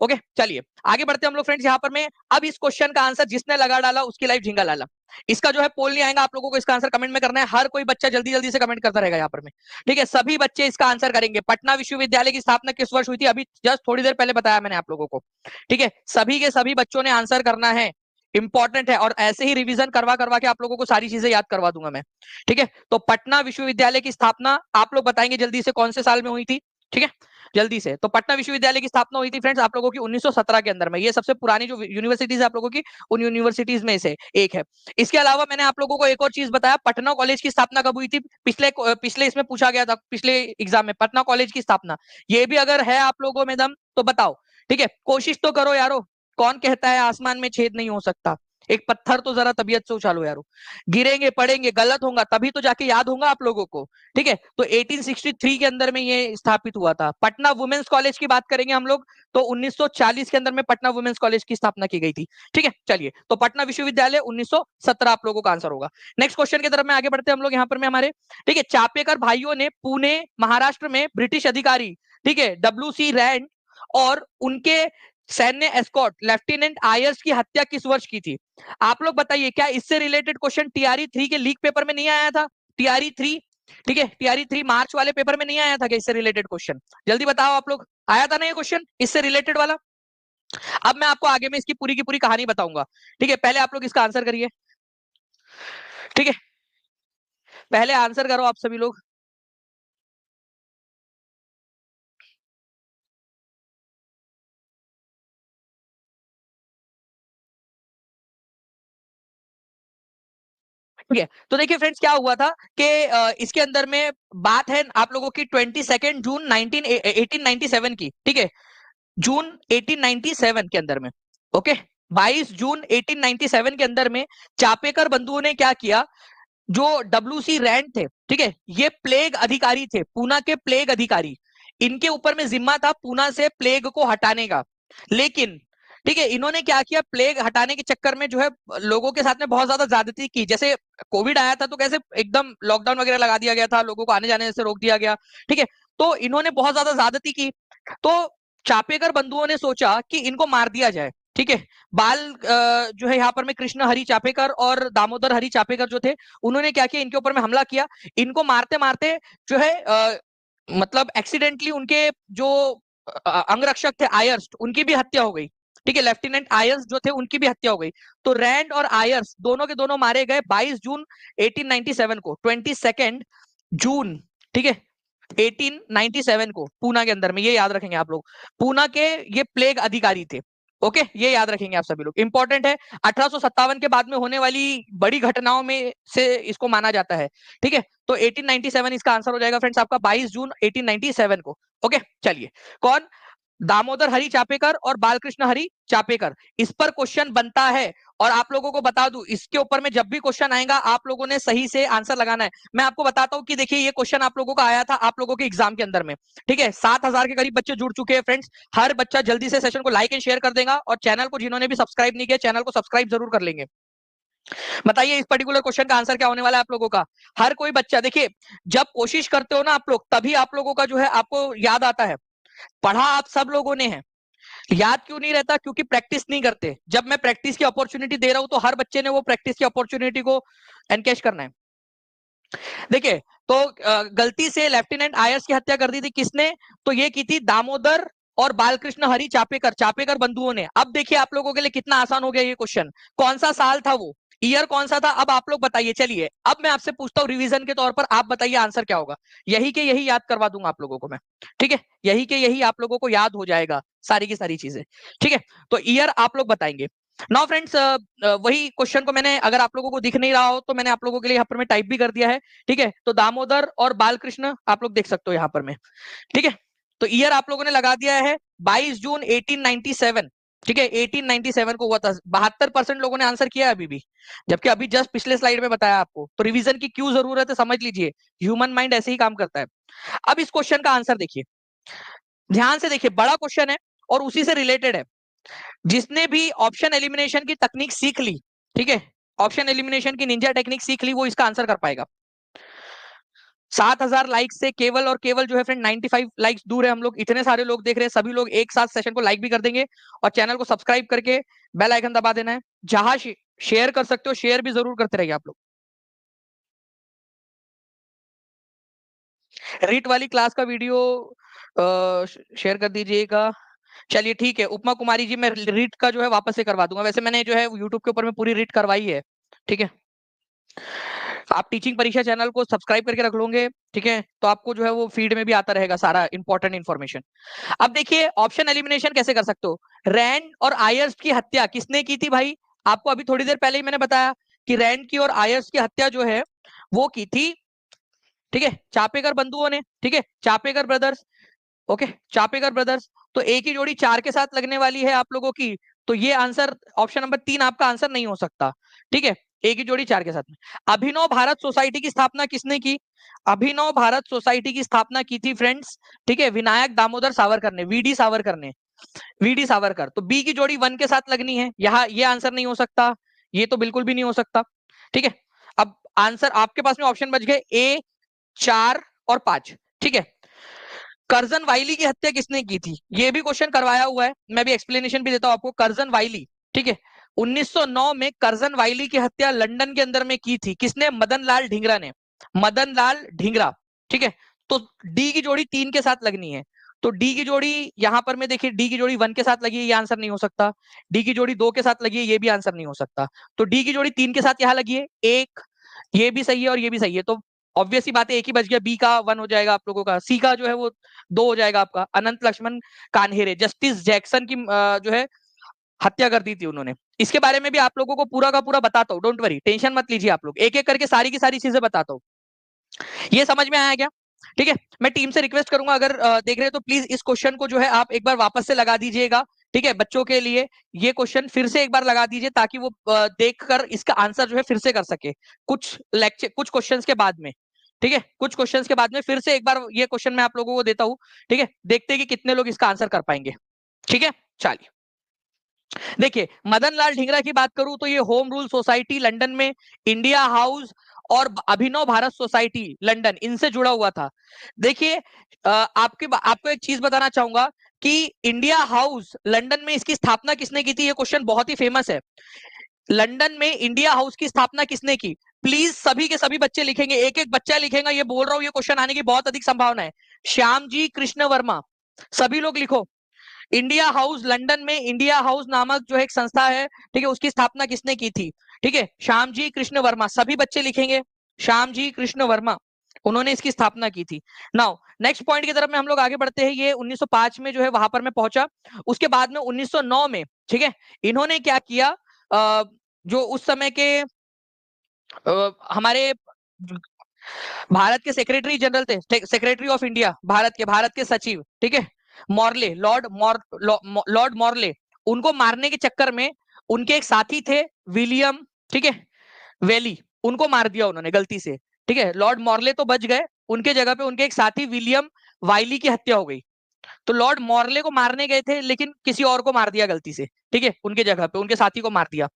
ओके, चलिए आगे बढ़ते हैं हम लोग फ्रेंड्स। यहाँ पर मैं अब इस क्वेश्चन का आंसर जिसने लगा डाला उसकी लाइफ झिंगा लाला। इसका जो है पोल नहीं आएगा, आप लोगों को इसका आंसर कमेंट में करना है। हर कोई बच्चा जल्दी जल्दी से कमेंट करता रहेगा यहाँ पर में। ठीक है, सभी बच्चे इसका आंसर करेंगे। पटना विश्वविद्यालय की स्थापना किस वर्ष हुई थी? अभी जस्ट थोड़ी देर पहले बताया मैंने आप लोगों को। ठीक है, सभी के सभी बच्चों ने आंसर करना है, इंपॉर्टेंट है। और ऐसे ही रिवीजन करवा करवा के आप लोगों को सारी चीजें याद करवा दूंगा मैं। ठीक है, तो पटना विश्वविद्यालय की स्थापना आप लोग बताएंगे जल्दी से कौन से साल में हुई थी? ठीक है, जल्दी से। तो पटना विश्वविद्यालय की स्थापना हुई थी फ्रेंड्स आप लोगों की 1917 के अंदर में। ये सबसे पुरानी जो यूनिवर्सिटीज है आप लोगों की, उन यूनिवर्सिटीज में से एक है। इसके अलावा मैंने आप लोगों को एक और चीज बताया, पटना कॉलेज की स्थापना कब हुई थी? पिछले इसमें पूछा गया था, पिछले एग्जाम में, पटना कॉलेज की स्थापना। ये भी अगर है आप लोगों में दम तो बताओ। ठीक है, कोशिश तो करो यारो। कौन कहता है आसमान में छेद नहीं हो सकता? एक पत्थर तो जरा तबीयत से उछालो यारो। गिरेंगे पड़ेंगे गलत होगा तभी तो जाके याद होगा आप लोगों को। ठीक है, तो 1863 के अंदर में ये स्थापित हुआ था। पटना वुमेन्स कॉलेज की बात करेंगे हम लोग, तो 1940 के अंदर में पटना वुमेन्स कॉलेज की स्थापना की गई थी। ठीक है, चलिए, तो पटना विश्वविद्यालय 1917 आप लोगों का आंसर होगा। नेक्स्ट क्वेश्चन की तरफ में आगे बढ़ते हैं हम लोग यहाँ पर में हमारे। ठीक है, चापेकर भाइयों ने पुणे महाराष्ट्र में ब्रिटिश अधिकारी, ठीक है, WC रैंड और उनके सैन्य एस्कॉर्ट लेफ्टिनेंट आयर्स की हत्या किस वर्ष की थी? आप लोग बताइए, क्या इससे रिलेटेड क्वेश्चन TRE 3 के लीक पेपर में नहीं आया था? TRE 3, ठीक है, TRE 3 मार्च वाले पेपर में नहीं आया था क्या इससे रिलेटेड क्वेश्चन? जल्दी बताओ आप लोग, आया था ना ये क्वेश्चन इससे रिलेटेड वाला? अब मैं आपको आगे में इसकी पूरी की पूरी कहानी बताऊंगा। ठीक है, पहले आप लोग इसका आंसर करिए। ठीक है, पहले आंसर करो आप सभी लोग। ठीक है, तो देखिए फ्रेंड्स क्या हुआ था कि इसके अंदर में बात है आप लोगों की 22 जून 1897 की। ठीक है, जून 1897 के अंदर में। ओके, 22 जून 1897 के अंदर में चापेकर बंधुओं ने क्या किया, जो WC रैंड थे, ठीक है, ये प्लेग अधिकारी थे, पूना के प्लेग अधिकारी। इनके ऊपर में जिम्मा था पूना से प्लेग को हटाने का। लेकिन ठीक है, इन्होंने क्या किया, प्लेग हटाने के चक्कर में जो है लोगों के साथ में बहुत ज्यादा ज्यादती की। जैसे कोविड आया था तो कैसे एकदम लॉकडाउन वगैरह लगा दिया गया था, लोगों को आने जाने से रोक दिया गया। ठीक है, तो इन्होंने बहुत ज्यादा ज्यादती की। तो चापेकर बंधुओं ने सोचा कि इनको मार दिया जाए। ठीक है, जो है यहाँ पर में कृष्ण हरि चापेकर और दामोदर हरि चापेकर जो थे, उन्होंने क्या किया, इनके ऊपर में हमला किया। इनको मारते मारते जो है मतलब एक्सीडेंटली उनके जो अंगरक्षक थे आयर्स, उनकी भी हत्या हो गई। ठीक है, लेफ्टिनेंट आयर्स जो थे उनकी भी हत्या हो गई। तो रैंड और आयर्स दोनों के दोनों मारे गए 22 जून 1897 को, 22 जून। ठीक है, 1897 को पूना के अंदर में, ये याद रखेंगे आप लोग। पूना के ये प्लेग अधिकारी थे। ओके, ये याद रखेंगे आप सभी लोग, इंपॉर्टेंट है। 1857 के बाद में होने वाली बड़ी घटनाओं में से इसको माना जाता है। ठीक है, तो 1897 इसका आंसर हो जाएगा फ्रेंड्स आपका, 22 जून 1897 को। ओके, चलिए, कौन? दामोदर हरि चापेकर और बालकृष्ण हरि चापेकर। इस पर क्वेश्चन बनता है। और आप लोगों को बता दूं, इसके ऊपर में जब भी क्वेश्चन आएगा आप लोगों ने सही से आंसर लगाना है। मैं आपको बताता हूं कि देखिए ये क्वेश्चन आप लोगों का आया था आप लोगों के एग्जाम के अंदर में। ठीक है, 7000 के करीब बच्चे जुड़ चुके हैं फ्रेंड्स। हर बच्चा जल्दी से सेशन को लाइक एंड शेयर कर देगा, और चैनल को जिन्होंने भी सब्सक्राइब नहीं किया चैनल को सब्सक्राइब जरूर कर लेंगे। बताइए इस पर्टिकुलर क्वेश्चन का आंसर क्या होने वाला है आप लोगों का? हर कोई बच्चा देखिए, जब कोशिश करते हो ना आप लोग, तभी आप लोगों का जो है आपको याद आता है। पढ़ा आप सब लोगों ने है, याद क्यों नहीं रहता? क्योंकि प्रैक्टिस नहीं करते। जब मैं प्रैक्टिस की अपॉर्चुनिटी दे रहा हूं तो हर बच्चे ने वो प्रैक्टिस की अपॉर्चुनिटी को एनकैश करना है। देखिए, तो गलती से लेफ्टिनेंट आयर्स की हत्या कर दी थी किसने? तो ये की थी दामोदर और बालकृष्ण हरि चापेकर, चापेकर बंधुओं ने। अब देखिए आप लोगों के लिए कितना आसान हो गया ये क्वेश्चन। कौन सा साल था वो, ईयर कौन सा था? अब आप लोग बताइए। चलिए अब मैं आपसे पूछता हूं रिवीजन के तौर पर, आप बताइए आंसर क्या होगा। यही के यही याद करवा दूंगा आप लोगों को मैं, ठीक है? यही के यही आप लोगों को याद हो जाएगा सारी की सारी चीजें, ठीक है? तो ईयर आप लोग बताएंगे। नाउ फ्रेंड्स, वही क्वेश्चन को मैंने, अगर आप लोगों को दिख नहीं रहा हो तो मैंने आप लोगों के लिए यहाँ पर मैं टाइप भी कर दिया है, ठीक है? तो दामोदर और बालकृष्ण आप लोग देख सकते हो यहाँ पर में, ठीक है? तो ईयर आप लोगों ने लगा दिया है 22 जून 1897, ठीक है? 1897 को हुआ था। 72% लोगों ने आंसर किया है अभी भी, जबकि अभी जस्ट पिछले स्लाइड में बताया आपको। तो रिवीजन की क्यों जरूरत है समझ लीजिए, ह्यूमन माइंड ऐसे ही काम करता है। अब इस क्वेश्चन का आंसर देखिए, ध्यान से देखिए, बड़ा क्वेश्चन है और उसी से रिलेटेड है। जिसने भी ऑप्शन एलिमिनेशन की तकनीक सीख ली, ठीक है, ऑप्शन एलिमिनेशन की निंजा टेक्निक सीख ली, वो इसका आंसर कर पाएगा। 7,000 लाइक से केवल और केवल जो है फ्रेंड 95 लाइक्स दूर है हम लोग। इतने सारे लोग देख रहे हैं, सभी लोग एक साथ सेशन को लाइक भी कर देंगे और चैनल को सब्सक्राइब करके बेल आइकन दबा देना है। जहां शेयर कर सकते हो शेयर भी जरूर करते रहिए आप लोग। रीट वाली क्लास का वीडियो शेयर कर दीजिएगा। चलिए ठीक है उपमा कुमारी जी, मैं रीट का जो है वापस से करवा दूंगा। वैसे मैंने जो है यूट्यूब के ऊपर में पूरी रीट करवाई है, ठीक है? आप टीचिंग परीक्षा चैनल को सब्सक्राइब करके रख लोगे, ठीक है? तो आपको जो है वो फीड में भी आता रहेगा सारा इंपॉर्टेंट इन्फॉर्मेशन। अब देखिए ऑप्शन एलिमिनेशन कैसे कर सकते हो। रैंड और आयर्स की हत्या किसने की थी भाई? आपको अभी थोड़ी देर पहले ही मैंने बताया कि रैंड की और आयर्स की हत्या जो है वो की थी, ठीक है, चापेकर बंधुओं ने, ठीक है, Chapekar brothers. Okay, Chapekar brothers. तो एक ही जोड़ी 4 के साथ लगने वाली है आप लोगों की, तो ये आंसर ऑप्शन नंबर 3 आपका आंसर नहीं हो सकता, ठीक है? एक ही जोड़ी 4 के साथ में। अभिनव भारत सोसाइटी की स्थापना किसने की? अभिनव भारत सोसाइटी की स्थापना की थी फ्रेंड्स, ठीक है, विनायक दामोदर सावरकर ने, वीडी सावरकर ने, वीडी सावरकर। तो बी की जोड़ी 1 के साथ लगनी है, यहाँ ये आंसर नहीं हो सकता, ये तो बिल्कुल भी नहीं हो सकता, ठीक है? अब आंसर आपके पास में ऑप्शन बच गए ए, 4 और 5, ठीक है? कर्जन वाइली की हत्या किसने की थी? ये भी क्वेश्चन करवाया हुआ है, मैं भी एक्सप्लेनेशन भी देता हूं आपको। कर्जन वाइली, ठीक है, 1909 में कर्जन वाइली की हत्या लंदन के अंदर में की थी किसने? मदन लाल ढींगरा ने, मदन लाल ढींगरा, ठीक है? तो डी की जोड़ी 3 के साथ लगनी है, तो डी की जोड़ी यहां पर में देखिए, डी की जोड़ी 1 के साथ लगी है, ये आंसर नहीं हो सकता। डी की जोड़ी 2 के साथ लगी है, ये भी आंसर नहीं हो सकता। तो डी की जोड़ी 3 के साथ यहां लगी है, एक, ये भी सही है और ये भी सही है। तो ऑब्वियस सी बात है, एक ही बच गया, बी का 1 हो जाएगा आप लोगों का, सी का जो है वो 2 हो जाएगा आपका। अनंत लक्ष्मण कान्हेरे, जस्टिस जैक्सन की जो है हत्या कर दी थी उन्होंने। इसके बारे में भी आप लोगों को पूरा का पूरा बताता हूँ, डोंट वरी, टेंशन मत लीजिए आप लोग, एक एक करके सारी की सारी चीजें बताता हूँ। ये समझ में आया क्या? ठीक है, मैं टीम से रिक्वेस्ट करूंगा, अगर देख रहे हो तो प्लीज इस क्वेश्चन को जो है आप एक बार वापस से लगा दीजिएगा, ठीक है? बच्चों के लिए ये क्वेश्चन फिर से एक बार लगा दीजिए ताकि वो देखकर इसका आंसर जो है फिर से कर सके कुछ लेक्चर, कुछ क्वेश्चंस के बाद में, ठीक है? कुछ क्वेश्चंस के बाद में फिर से एक बार ये क्वेश्चन मैं आप लोगों को देता हूं, ठीक है? देखते हैं कि कितने लोग इसका आंसर कर पाएंगे, ठीक है? चलिए देखिए, मदन लाल ढींगरा की बात करूं तो ये होम रूल सोसाइटी लंदन में, इंडिया हाउस और अभिनव भारत सोसाइटी लंदन, इनसे जुड़ा हुआ था। देखिए आपको एक चीज बताना चाहूंगा कि इंडिया हाउस लंदन में इसकी स्थापना किसने की थी? ये क्वेश्चन बहुत ही फेमस है। लंदन में इंडिया हाउस की स्थापना किसने की? प्लीज सभी के सभी बच्चे लिखेंगे, एक एक बच्चा लिखेगा, ये बोल रहा हूं, ये क्वेश्चन आने की बहुत अधिक संभावना है। श्याम जी कृष्ण वर्मा, सभी लोग लिखो। इंडिया हाउस लंदन में, इंडिया हाउस नामक जो एक संस्था है, ठीक है, उसकी स्थापना किसने की थी? ठीक है, श्यामजी कृष्ण वर्मा, सभी बच्चे लिखेंगे, श्यामजी कृष्ण वर्मा, उन्होंने इसकी स्थापना की थी। नाउ नेक्स्ट पॉइंट की तरफ में हम लोग आगे बढ़ते हैं। ये 1905 में जो है वहां पर मैं पहुंचा। उसके बाद में 1909 में, ठीक है, इन्होंने क्या किया, जो उस समय के हमारे भारत के सेक्रेटरी जनरल थे, सेक्रेटरी ऑफ इंडिया, भारत के सचिव, ठीक है, मॉर्ले, लॉर्ड मॉर्ले, उनको मारने के चक्कर में उनके एक साथी थे विलियम, ठीक है, वैली, उनको मार दिया उन्होंने गलती से, ठीक है? लॉर्ड मॉर्ले तो बच गए, उनके जगह पे उनके एक साथी विलियम वाइली की हत्या हो गई। तो लॉर्ड मॉर्ले को मारने गए थे लेकिन किसी और को मार दिया गलती से, ठीक है, उनके जगह पे उनके साथी को मार दिया।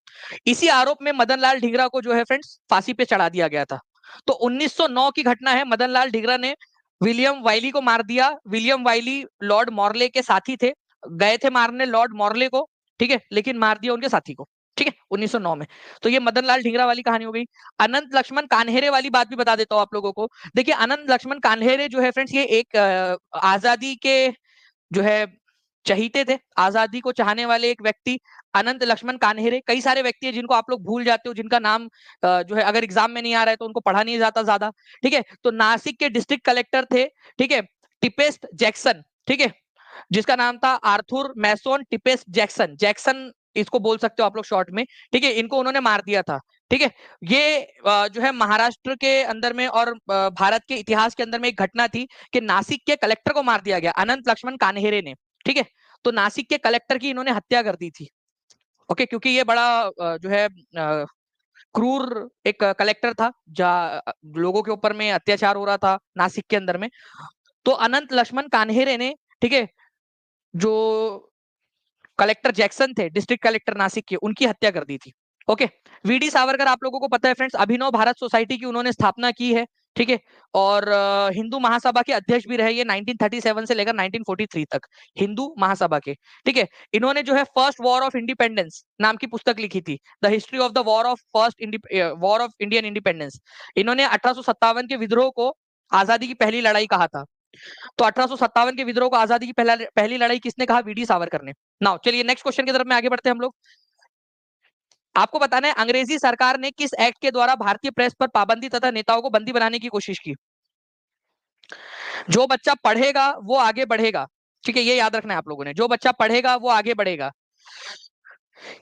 इसी आरोप में मदन लाल ढींगरा को जो है फ्रेंड्स फांसी पे चढ़ा दिया गया था। तो 1909 की घटना है, मदन लाल ढींगरा ने विलियम वाइली को मार दिया। विलियम वाइली लॉर्ड मॉर्ले के साथी थे, गए थे मारने लॉर्ड मॉर्ले को, ठीक है, लेकिन मार दिया उनके साथी को, ठीक है, 1909 में। तो ये मदन लाल ढींगरा वाली कहानी हो गई। अनंत लक्ष्मण कान्हेरे वाली बात भी बता देता हूँ आप लोगों को। देखिए अनंत लक्ष्मण कान्हेरे जो है फ्रेंड्स, ये एक आजादी के जो है चहीते थे, आजादी को चाहने वाले एक व्यक्ति अनंत लक्ष्मण कान्हेरे। कई सारे व्यक्ति है जिनको आप लोग भूल जाते हो, जिनका नाम जो है अगर एग्जाम में नहीं आ रहा है तो उनको पढ़ा नहीं जाता ज्यादा, ठीक है। तो नासिक के डिस्ट्रिक्ट कलेक्टर थे, ठीक है, टिपेस्ट जैक्सन, ठीक है, जिसका नाम था आर्थुर मैसोन टिपेस्ट जैक्सन, जैक्सन इसको बोल सकते हो आप लोग शॉर्ट में, ठीक है। इनको उन्होंने मार दिया था, ठीक है। ये जो है महाराष्ट्र के अंदर में और भारत के इतिहास के अंदर में एक घटना थी कि नासिक के कलेक्टर को मार दिया गया अनंत लक्ष्मण कान्हेरे ने, ठीक है। तो नासिक के कलेक्टर की इन्होंने हत्या कर दी थी, ओके, क्योंकि ये बड़ा जो है क्रूर एक कलेक्टर था, जहाँ लोगों के ऊपर में अत्याचार हो रहा था नासिक के अंदर में। तो अनंत लक्ष्मण कान्हेरे ने, ठीक है, जो कलेक्टर जैक्सन थे, डिस्ट्रिक्ट कलेक्टर नासिक के, उनकी हत्या कर दी थी, ओके। वीडी सावरकर आप लोगों को पता है फ्रेंड्स, अभिनव भारत सोसाइटी की उन्होंने स्थापना की है, ठीक है। और हिंदू महासभा के अध्यक्ष भी रहे ये 1937 से लेकर 1943 तक, हिंदू महासभा के, ठीक है। इन्होंने जो है फर्स्ट वॉर ऑफ इंडिपेंडेंस नाम की पुस्तक लिखी थी, the history of the war of war of Indian independence. इन्होंने 1857 के विद्रोह को आजादी की पहली लड़ाई कहा था। तो 1857 के विद्रोह को आजादी की पहली लड़ाई किसने कहा? वीडी सावरकर ने। नाउ चलिए नेक्स्ट क्वेश्चन की तरफ में आगे बढ़ते हैं हम लोग। आपको बताना है अंग्रेजी सरकार ने किस एक्ट के द्वारा भारतीय प्रेस पर पाबंदी तथा नेताओं को बंदी बनाने की कोशिश की? जो बच्चा पढ़ेगा वो आगे बढ़ेगा, ठीक है, ये याद रखना है आप लोगों ने, जो बच्चा पढ़ेगा वो आगे बढ़ेगा।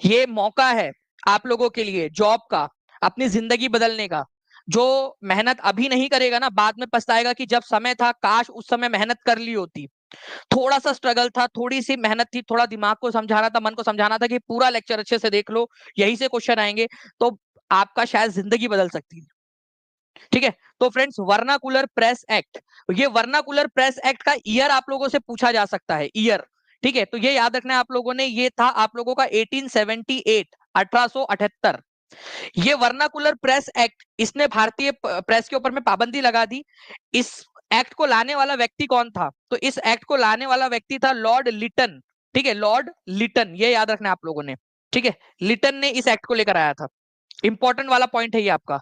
ये मौका है आप लोगों के लिए जॉब का, अपनी जिंदगी बदलने का। जो मेहनत अभी नहीं करेगा ना, बाद में पछताएगा कि जब समय था काश उस समय मेहनत कर ली होती। थोड़ा सा स्ट्रगल था, थोड़ी सी मेहनत थी, थोड़ा दिमाग को समझाना था, मन को समझाना था कि पूरा लेक्चर अच्छे से देख लो, यही से क्वेश्चन आएंगे, तो आपका शायद जिंदगी बदल सकती है, ठीक है। तो फ्रेंड्स वर्नाकुलर प्रेस एक्ट, ये वर्नाकुलर प्रेस एक्ट का ईयर आप लोगों से पूछा जा सकता है, ईयर, ठीक है। तो ये याद रखना है आप लोगों ने, ये था आप लोगों का 1878, 1878। ये वर्नाकुलर प्रेस एक्ट, इसने भारतीय प्रेस के ऊपर में पाबंदी लगा दी। इस एक्ट को लाने वाला व्यक्ति कौन था? तो इस एक्ट को लाने वाला व्यक्ति था लॉर्ड लिटन, ठीक है, लॉर्ड लिटन, ये याद रखना है आप लोगों ने, ठीक है। लिटन ने इस एक्ट को लेकर आया था, इंपॉर्टेंट वाला पॉइंट है ये आपका।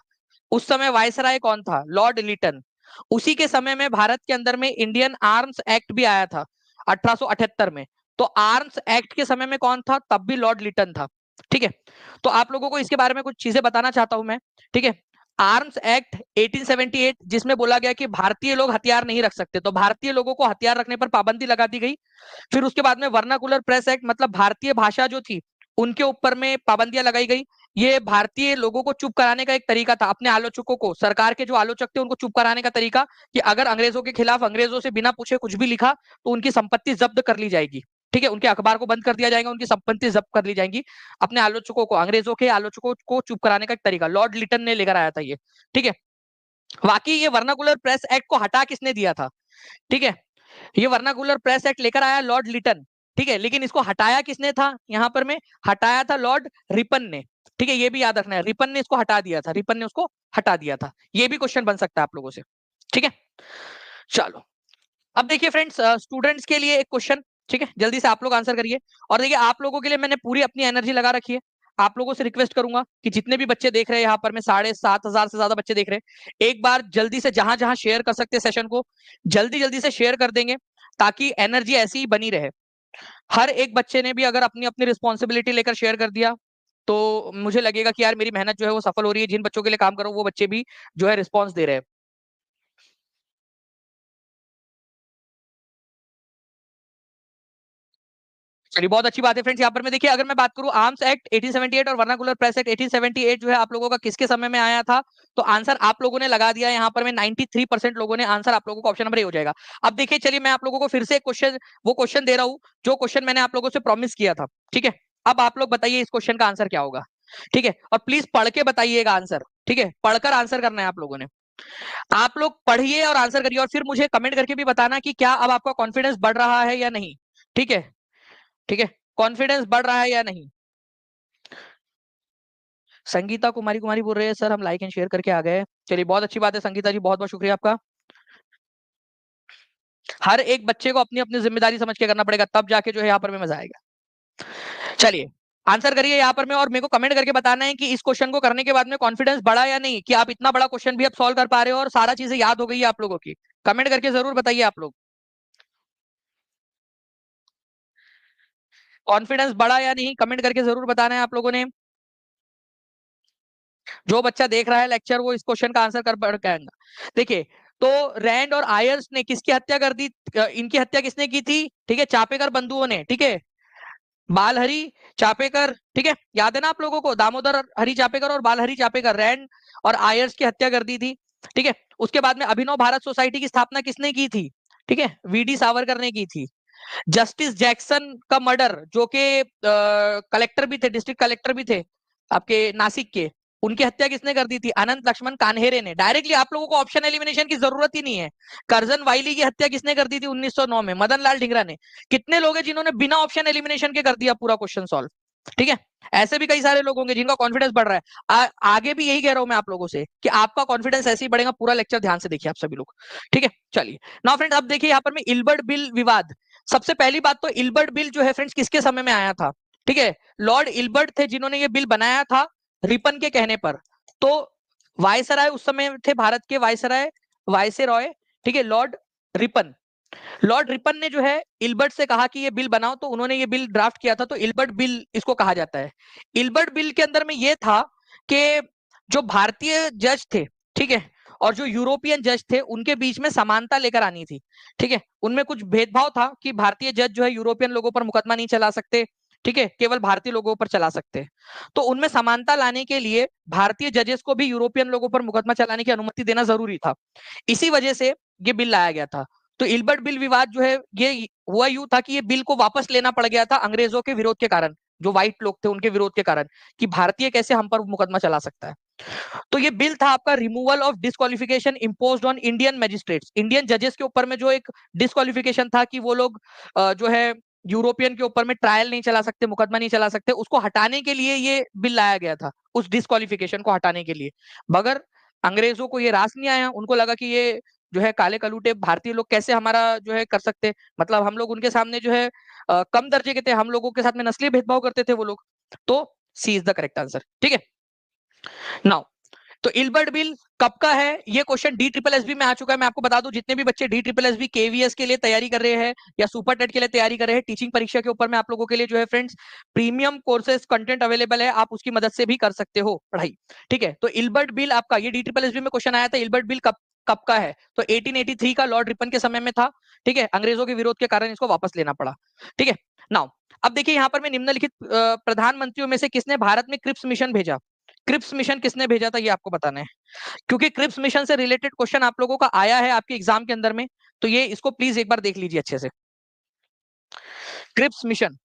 उस समय वायसराय कौन था? लॉर्ड लिटन। उसी के समय में भारत के अंदर में इंडियन आर्म्स एक्ट भी आया था 1878 में। तो आर्म्स एक्ट के समय में कौन था? तब भी लॉर्ड लिटन था, ठीक है। तो आप लोगों को इसके बारे में कुछ चीजें बताना चाहता हूं मैं, ठीक है। आर्म्स एक्ट 1878, जिसमें बोला गया कि भारतीय लोग हथियार नहीं रख सकते, तो भारतीय लोगों को हथियार रखने पर पाबंदी लगा दी गई। फिर उसके बाद में वर्नाकुलर प्रेस एक्ट, मतलब भारतीय भाषा जो थी उनके ऊपर में पाबंदियां लगाई गई। ये भारतीय लोगों को चुप कराने का एक तरीका था, अपने आलोचकों को, सरकार के जो आलोचक थे उनको चुप कराने का तरीका, कि अगर अंग्रेजों के खिलाफ अंग्रेजों से बिना पूछे कुछ भी लिखा तो उनकी संपत्ति जब्त कर ली जाएगी, ठीक है, उनके अखबार को बंद कर दिया जाएगा, उनकी संपत्ति जब्त कर ली जाएगी। अपने आलोचकों को, अंग्रेजों के आलोचकों को चुप कराने का एक तरीका लॉर्ड लिटन ने लेकर आया था ये, ठीक है। बाकी ये वर्नाकुलर प्रेस एक्ट को हटा किसने दिया था? ठीक है, ये वर्नाकुलर प्रेस एक्ट लेकर आया लॉर्ड लिटन, ठीक है, लेकिन इसको हटाया किसने था? यहां पर में हटाया था लॉर्ड रिपन ने, ठीक है, ये भी याद रखना है, रिपन ने इसको हटा दिया था, रिपन ने उसको हटा दिया था। ये भी क्वेश्चन बन सकता है आप लोगों से, ठीक है। चलो अब देखिए फ्रेंड्स, स्टूडेंट्स के लिए एक क्वेश्चन, ठीक है, जल्दी से आप लोग आंसर करिए। और देखिए आप लोगों के लिए मैंने पूरी अपनी एनर्जी लगा रखी है। आप लोगों से रिक्वेस्ट करूंगा कि जितने भी बच्चे देख रहे हैं यहाँ पर, में 7,500 से ज्यादा बच्चे देख रहे हैं, एक बार जल्दी से जहां जहां शेयर कर सकते हैं सेशन को, जल्दी जल्दी से शेयर कर देंगे, ताकि एनर्जी ऐसी ही बनी रहे। हर एक बच्चे ने भी अगर अपनी अपनी रिस्पॉन्सिबिलिटी लेकर शेयर कर दिया, तो मुझे लगेगा कि यार मेरी मेहनत जो है वो सफल हो रही है, जिन बच्चों के लिए काम करो वो बच्चे भी जो है रिस्पॉन्स दे रहे हैं। चलिए बहुत अच्छी बात है फ्रेंड्स। यहाँ पर मैं देखिए, अगर मैं बात करूं आर्म्स एक्ट 1878 और वर्नाकुलर प्रेस एक्ट 1878 जो है आप लोगों का किसके समय में आया था, तो आंसर आप लोगों ने लगा दिया यहाँ पर में 93% लोगों ने आंसर, आप लोगों को ऑप्शन नंबर ए हो जाएगा। अब देखिए चलिए मैं आप लोगों को फिर से क्वेश्चन, वो क्वेश्चन दे रहा हूँ जो क्वेश्चन मैंने आप लोगों से प्रॉमिस किया था, ठीक है। अब आप लोग बताइए इस क्वेश्चन का आंसर क्या होगा, ठीक है, और प्लीज पढ़ के बताइएगा आंसर, ठीक है, पढ़कर आंसर करना है आप लोगों ने। आप लोग पढ़िए और आंसर करिए, और फिर मुझे कमेंट करके भी बताना कि क्या अब आपका कॉन्फिडेंस बढ़ रहा है या नहीं, ठीक है, ठीक है, कॉन्फिडेंस बढ़ रहा है या नहीं। संगीता कुमारी कुमारी बोल रहे हैं सर हम लाइक एंड शेयर करके आ गए। चलिए बहुत अच्छी बात है संगीता जी, बहुत बहुत शुक्रिया आपका। हर एक बच्चे को अपनी अपनी जिम्मेदारी समझ के करना पड़ेगा, तब जाके जो है यहाँ पर में मजा आएगा। चलिए आंसर करिए यहाँ पर में, और मेरे को कमेंट करके बताना है कि इस क्वेश्चन को करने के बाद में कॉन्फिडेंस बढ़ा या नहीं, कि आप इतना बड़ा क्वेश्चन भी अब सॉल्व कर पा रहे हो और सारा चीजें याद हो गई है आप लोगों की। कमेंट करके जरूर बताइए आप लोग, कॉन्फिडेंस बढ़ा या नहीं, कमेंट करके जरूर बताना है आप लोगों ने। जो बच्चा देख रहा है लेक्चर वो इस क्वेश्चन का आंसर कर पड़ पाएगा। देखिए, तो रैंड और आयर्स ने किसकी हत्या कर दी, इनकी हत्या किसने की थी, ठीक है, चापेकर बंधुओं ने, ठीक है, बालहरी चापेकर, ठीक है, याद है ना आप लोगों को, दामोदर हरी चापेकर और बालहरी चापेकर, रैंड और आयर्स की हत्या कर दी थी, ठीक है। उसके बाद में अभिनव भारत सोसाइटी की स्थापना किसने की थी, ठीक है, वीडी सावरकर ने की थी। जस्टिस जैक्सन का मर्डर, जो कि कलेक्टर भी थे, डिस्ट्रिक्ट कलेक्टर भी थे आपके नासिक के, उनकी हत्या किसने कर दी थी, अनंत लक्ष्मण कान्हेरे ने। डायरेक्टली आप लोगों को ऑप्शन एलिमिनेशन की जरूरत ही नहीं है। कर्जन वाइली की हत्या किसने कर दी थी 1909 में, मदन लाल ढींगरा ने। कितने लोग हैं जिन्होंने बिना ऑप्शन एलिमिनेशन के कर दिया पूरा क्वेश्चन सॉल्व, ठीक है। ऐसे भी कई सारे लोग होंगे जिनका कॉन्फिडेंस बढ़ रहा है। आगे भी यही कह रहा हूं मैं आप लोगों से कि आपका कॉन्फिडेंस ऐसे ही बढ़ेगा। पूरा लेक्चर ध्यान से देखिए आप सभी लोग, ठीक है। चलिए नाउ फ्रेंड्स, अब देखिए यहाँ पर मैं इल्बर्ट बिल विवाद। सबसे पहली बात तो इल्बर्ट बिल जो है फ्रेंड्स किसके समय में आया था, ठीक है, लॉर्ड इल्बर्ट थे जिन्होंने ये बिल बनाया था रिपन के कहने पर। तो वायसराय उस समय थे भारत के वायसराय, वायसरॉय, ठीक है, लॉर्ड रिपन। लॉर्ड रिपन ने जो है इल्बर्ट से कहा कि ये बिल बनाओ, तो उन्होंने ये बिल ड्राफ्ट किया था, तो इल्बर्ट बिल इसको कहा जाता है। इल्बर्ट बिल के अंदर में ये था कि जो भारतीय जज थे, ठीक है, और जो यूरोपियन जज थे उनके बीच में समानता लेकर आनी थी, ठीक है। उनमें कुछ भेदभाव था कि भारतीय जज जो है यूरोपियन लोगों पर मुकदमा नहीं चला सकते, ठीक है, केवल भारतीय लोगों पर चला सकते हैं। तो उनमें समानता लाने के लिए भारतीय जजेस को भी यूरोपियन लोगों पर मुकदमा चलाने की अनुमति देना जरूरी था। इसी वजह से ये बिल लाया गया था। तो इल्बर्ट बिल विवाद जो है ये हुआ यूं था कि ये बिल को वापस लेना पड़ गया था अंग्रेजों के विरोध के कारण, जो व्हाइट लोग थे उनके विरोध के कारण, कि भारतीय कैसे हम पर मुकदमा चला सकता है। तो ये बिल था आपका removal of disqualification imposed on Indian magistrates. Indian जजेस के ऊपर में जो एक डिस्क्वालिफिकेशन था कि वो लोग जो है यूरोपियन के ऊपर में ट्रायल नहीं चला सकते, मुकदमा नहीं चला सकते, उसको हटाने के लिए ये बिल लाया गया था, उस डिस्क्वालिफिकेशन को हटाने के लिए। मगर अंग्रेजों को ये रास नहीं आया, उनको लगा कि ये जो है काले कलूटे भारतीय लोग कैसे हमारा जो है कर सकते, मतलब हम लोग उनके सामने जो है कम दर्जे के थे, हम लोगों के साथ में नस्लीय भेदभाव करते थे वो लोग। तो सी इज द करेक्ट आंसर, ठीक है। नाउ, तो इल्बर्ट बिल कब का है, ये question D triple S B में आ चुका है। मैं आपको बता दूं, जितने भी बच्चे D triple S B KVS के लिए तैयारी कर रहे हैं या सुपर टेट के लिए तैयारी कर रहे हैं, टीचिंग परीक्षा के ऊपर में आप लोगों के लिए जो है friends premium courses content available है, आप उसकी मदद से भी कर सकते हो पढ़ाई, ठीक है। तो इल्बर्ट बिल आपका, ये डी ट्रिपल एस बी में क्वेश्चन आया था, इल्बर्ट बिल कब कब का है, तो 1883 का लॉर्ड रिपन के समय में था, ठीक है। अंग्रेजों के विरोध के कारण इसको वापस लेना पड़ा, ठीक है। नाउ, अब देखिए यहाँ पर मैं निम्नलिखित प्रधानमंत्रियों में से किसने भारत में क्रिप्स मिशन भेजा, क्रिप्स मिशन किसने भेजा था ये आपको बताना है, क्योंकि क्रिप्स मिशन से रिलेटेड क्वेश्चन आप लोगों का आया है आपके एग्जाम के अंदर में। तो ये इसको प्लीज एक बार देख लीजिए अच्छे से, क्रिप्स मिशन,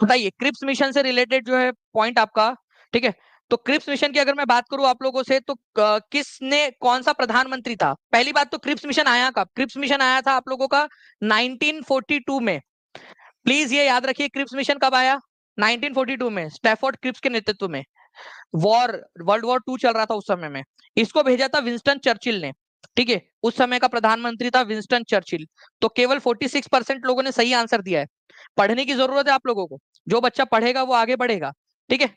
बताइए क्रिप्स मिशन से रिलेटेड जो है पॉइंट आपका, ठीक है। तो क्रिप्स मिशन की अगर मैं बात करूं आप लोगों से, तो किसने, कौन सा प्रधानमंत्री था, पहली बात तो क्रिप्स मिशन आया कब, क्रिप्स मिशन आया था आप लोगों का 1942 में। प्लीज ये याद रखिए क्रिप्स मिशन कब आया, 1942 में, स्टैफोर्ड क्रिप्स के नेतृत्व में। वॉर, वर्ल्ड वॉर टू चल रहा था उस समय में। इसको भेजा था विंस्टन चर्चिल ने, ठीक है, उस समय का प्रधानमंत्री था विंस्टन चर्चिल। तो केवल 46% लोगों ने सही आंसर दिया है। पढ़ने की जरूरत है आप लोगों को, जो बच्चा पढ़ेगा वो आगे बढ़ेगा, ठीक है।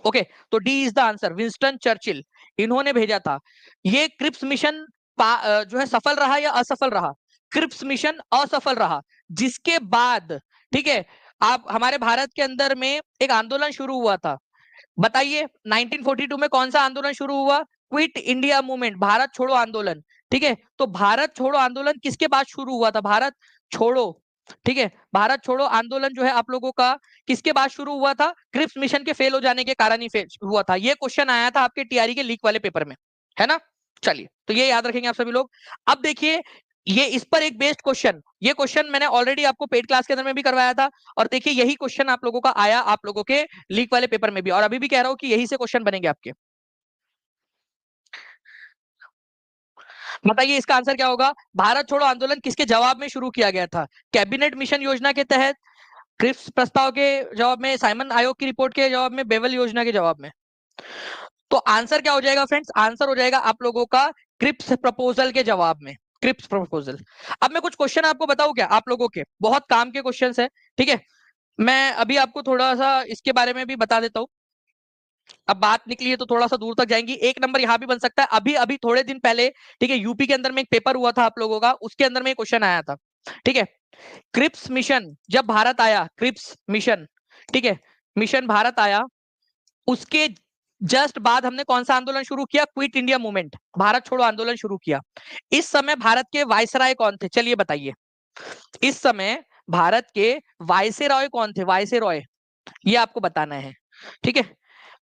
ओके, तो D is the answer, Winston Churchill, इन्होंने भेजा था। ये क्रिप्स मिशन जो है सफल रहा या असफल रहा, क्रिप्स मिशन असफल रहा, जिसके बाद, ठीक है, आप हमारे भारत के अंदर में एक आंदोलन शुरू हुआ था। बताइए 1942 में कौन सा आंदोलन शुरू हुआ, क्विट इंडिया मूवमेंट, भारत छोड़ो आंदोलन, ठीक है। तो भारत छोड़ो आंदोलन किसके बाद शुरू हुआ था, भारत छोड़ो, ठीक है, भारत छोड़ो आंदोलन जो है आप लोगों का किसके बाद शुरू हुआ था, क्रिप्स मिशन के फेल हो जाने के कारण ही फेल हुआ था। ये क्वेश्चन आया था आपके टीआरई के लीक वाले पेपर में, है ना। चलिए, तो ये याद रखेंगे आप सभी लोग। अब देखिए, ये इस पर एक बेस्ड क्वेश्चन, ये क्वेश्चन मैंने ऑलरेडी आपको पेड क्लास के अंदर में भी करवाया था, और देखिए यही क्वेश्चन आप लोगों का आया आप लोगों के लीक वाले पेपर में भी, और अभी भी कह रहा हूं कि यही से क्वेश्चन बनेंगे आपके। बताइए इसका आंसर क्या होगा, भारत छोड़ो आंदोलन किसके जवाब में शुरू किया गया था, कैबिनेट मिशन योजना के तहत, क्रिप्स प्रस्ताव के जवाब में, साइमन आयोग की रिपोर्ट के जवाब में, बेवल योजना के जवाब में। तो आंसर क्या हो जाएगा फ्रेंड्स? आंसर हो जाएगा आप लोगों का क्रिप्स प्रपोजल के जवाब में, क्रिप्स प्रपोजल। अब मैं कुछ क्वेश्चन आपको बताऊं क्या, आप लोगों के बहुत काम के क्वेश्चंस है, ठीक है। मैं अभी आपको थोड़ा सा इसके बारे में भी बता देता हूं। अब बात निकली है तो थोड़ा सा दूर तक जाएंगी। एक नंबर यहां भी बन सकता है। अभी अभी थोड़े दिन पहले, ठीक है, यूपी के अंदर में एक पेपर हुआ था आप लोगों का, उसके अंदर में एक क्वेश्चन आया था, ठीक है। क्रिप्स मिशन जब भारत आया, क्रिप्स मिशन, ठीक है, मिशन भारत आया, उसके जस्ट बाद हमने कौन सा आंदोलन शुरू किया? क्विट इंडिया मूवमेंट, भारत छोड़ो आंदोलन शुरू किया। इस समय भारत के वायसराय कौन थे? चलिए बताइए। इस समय भारत के वायसराय कौन थे? वायसराय, ये आपको बताना है, ठीक है।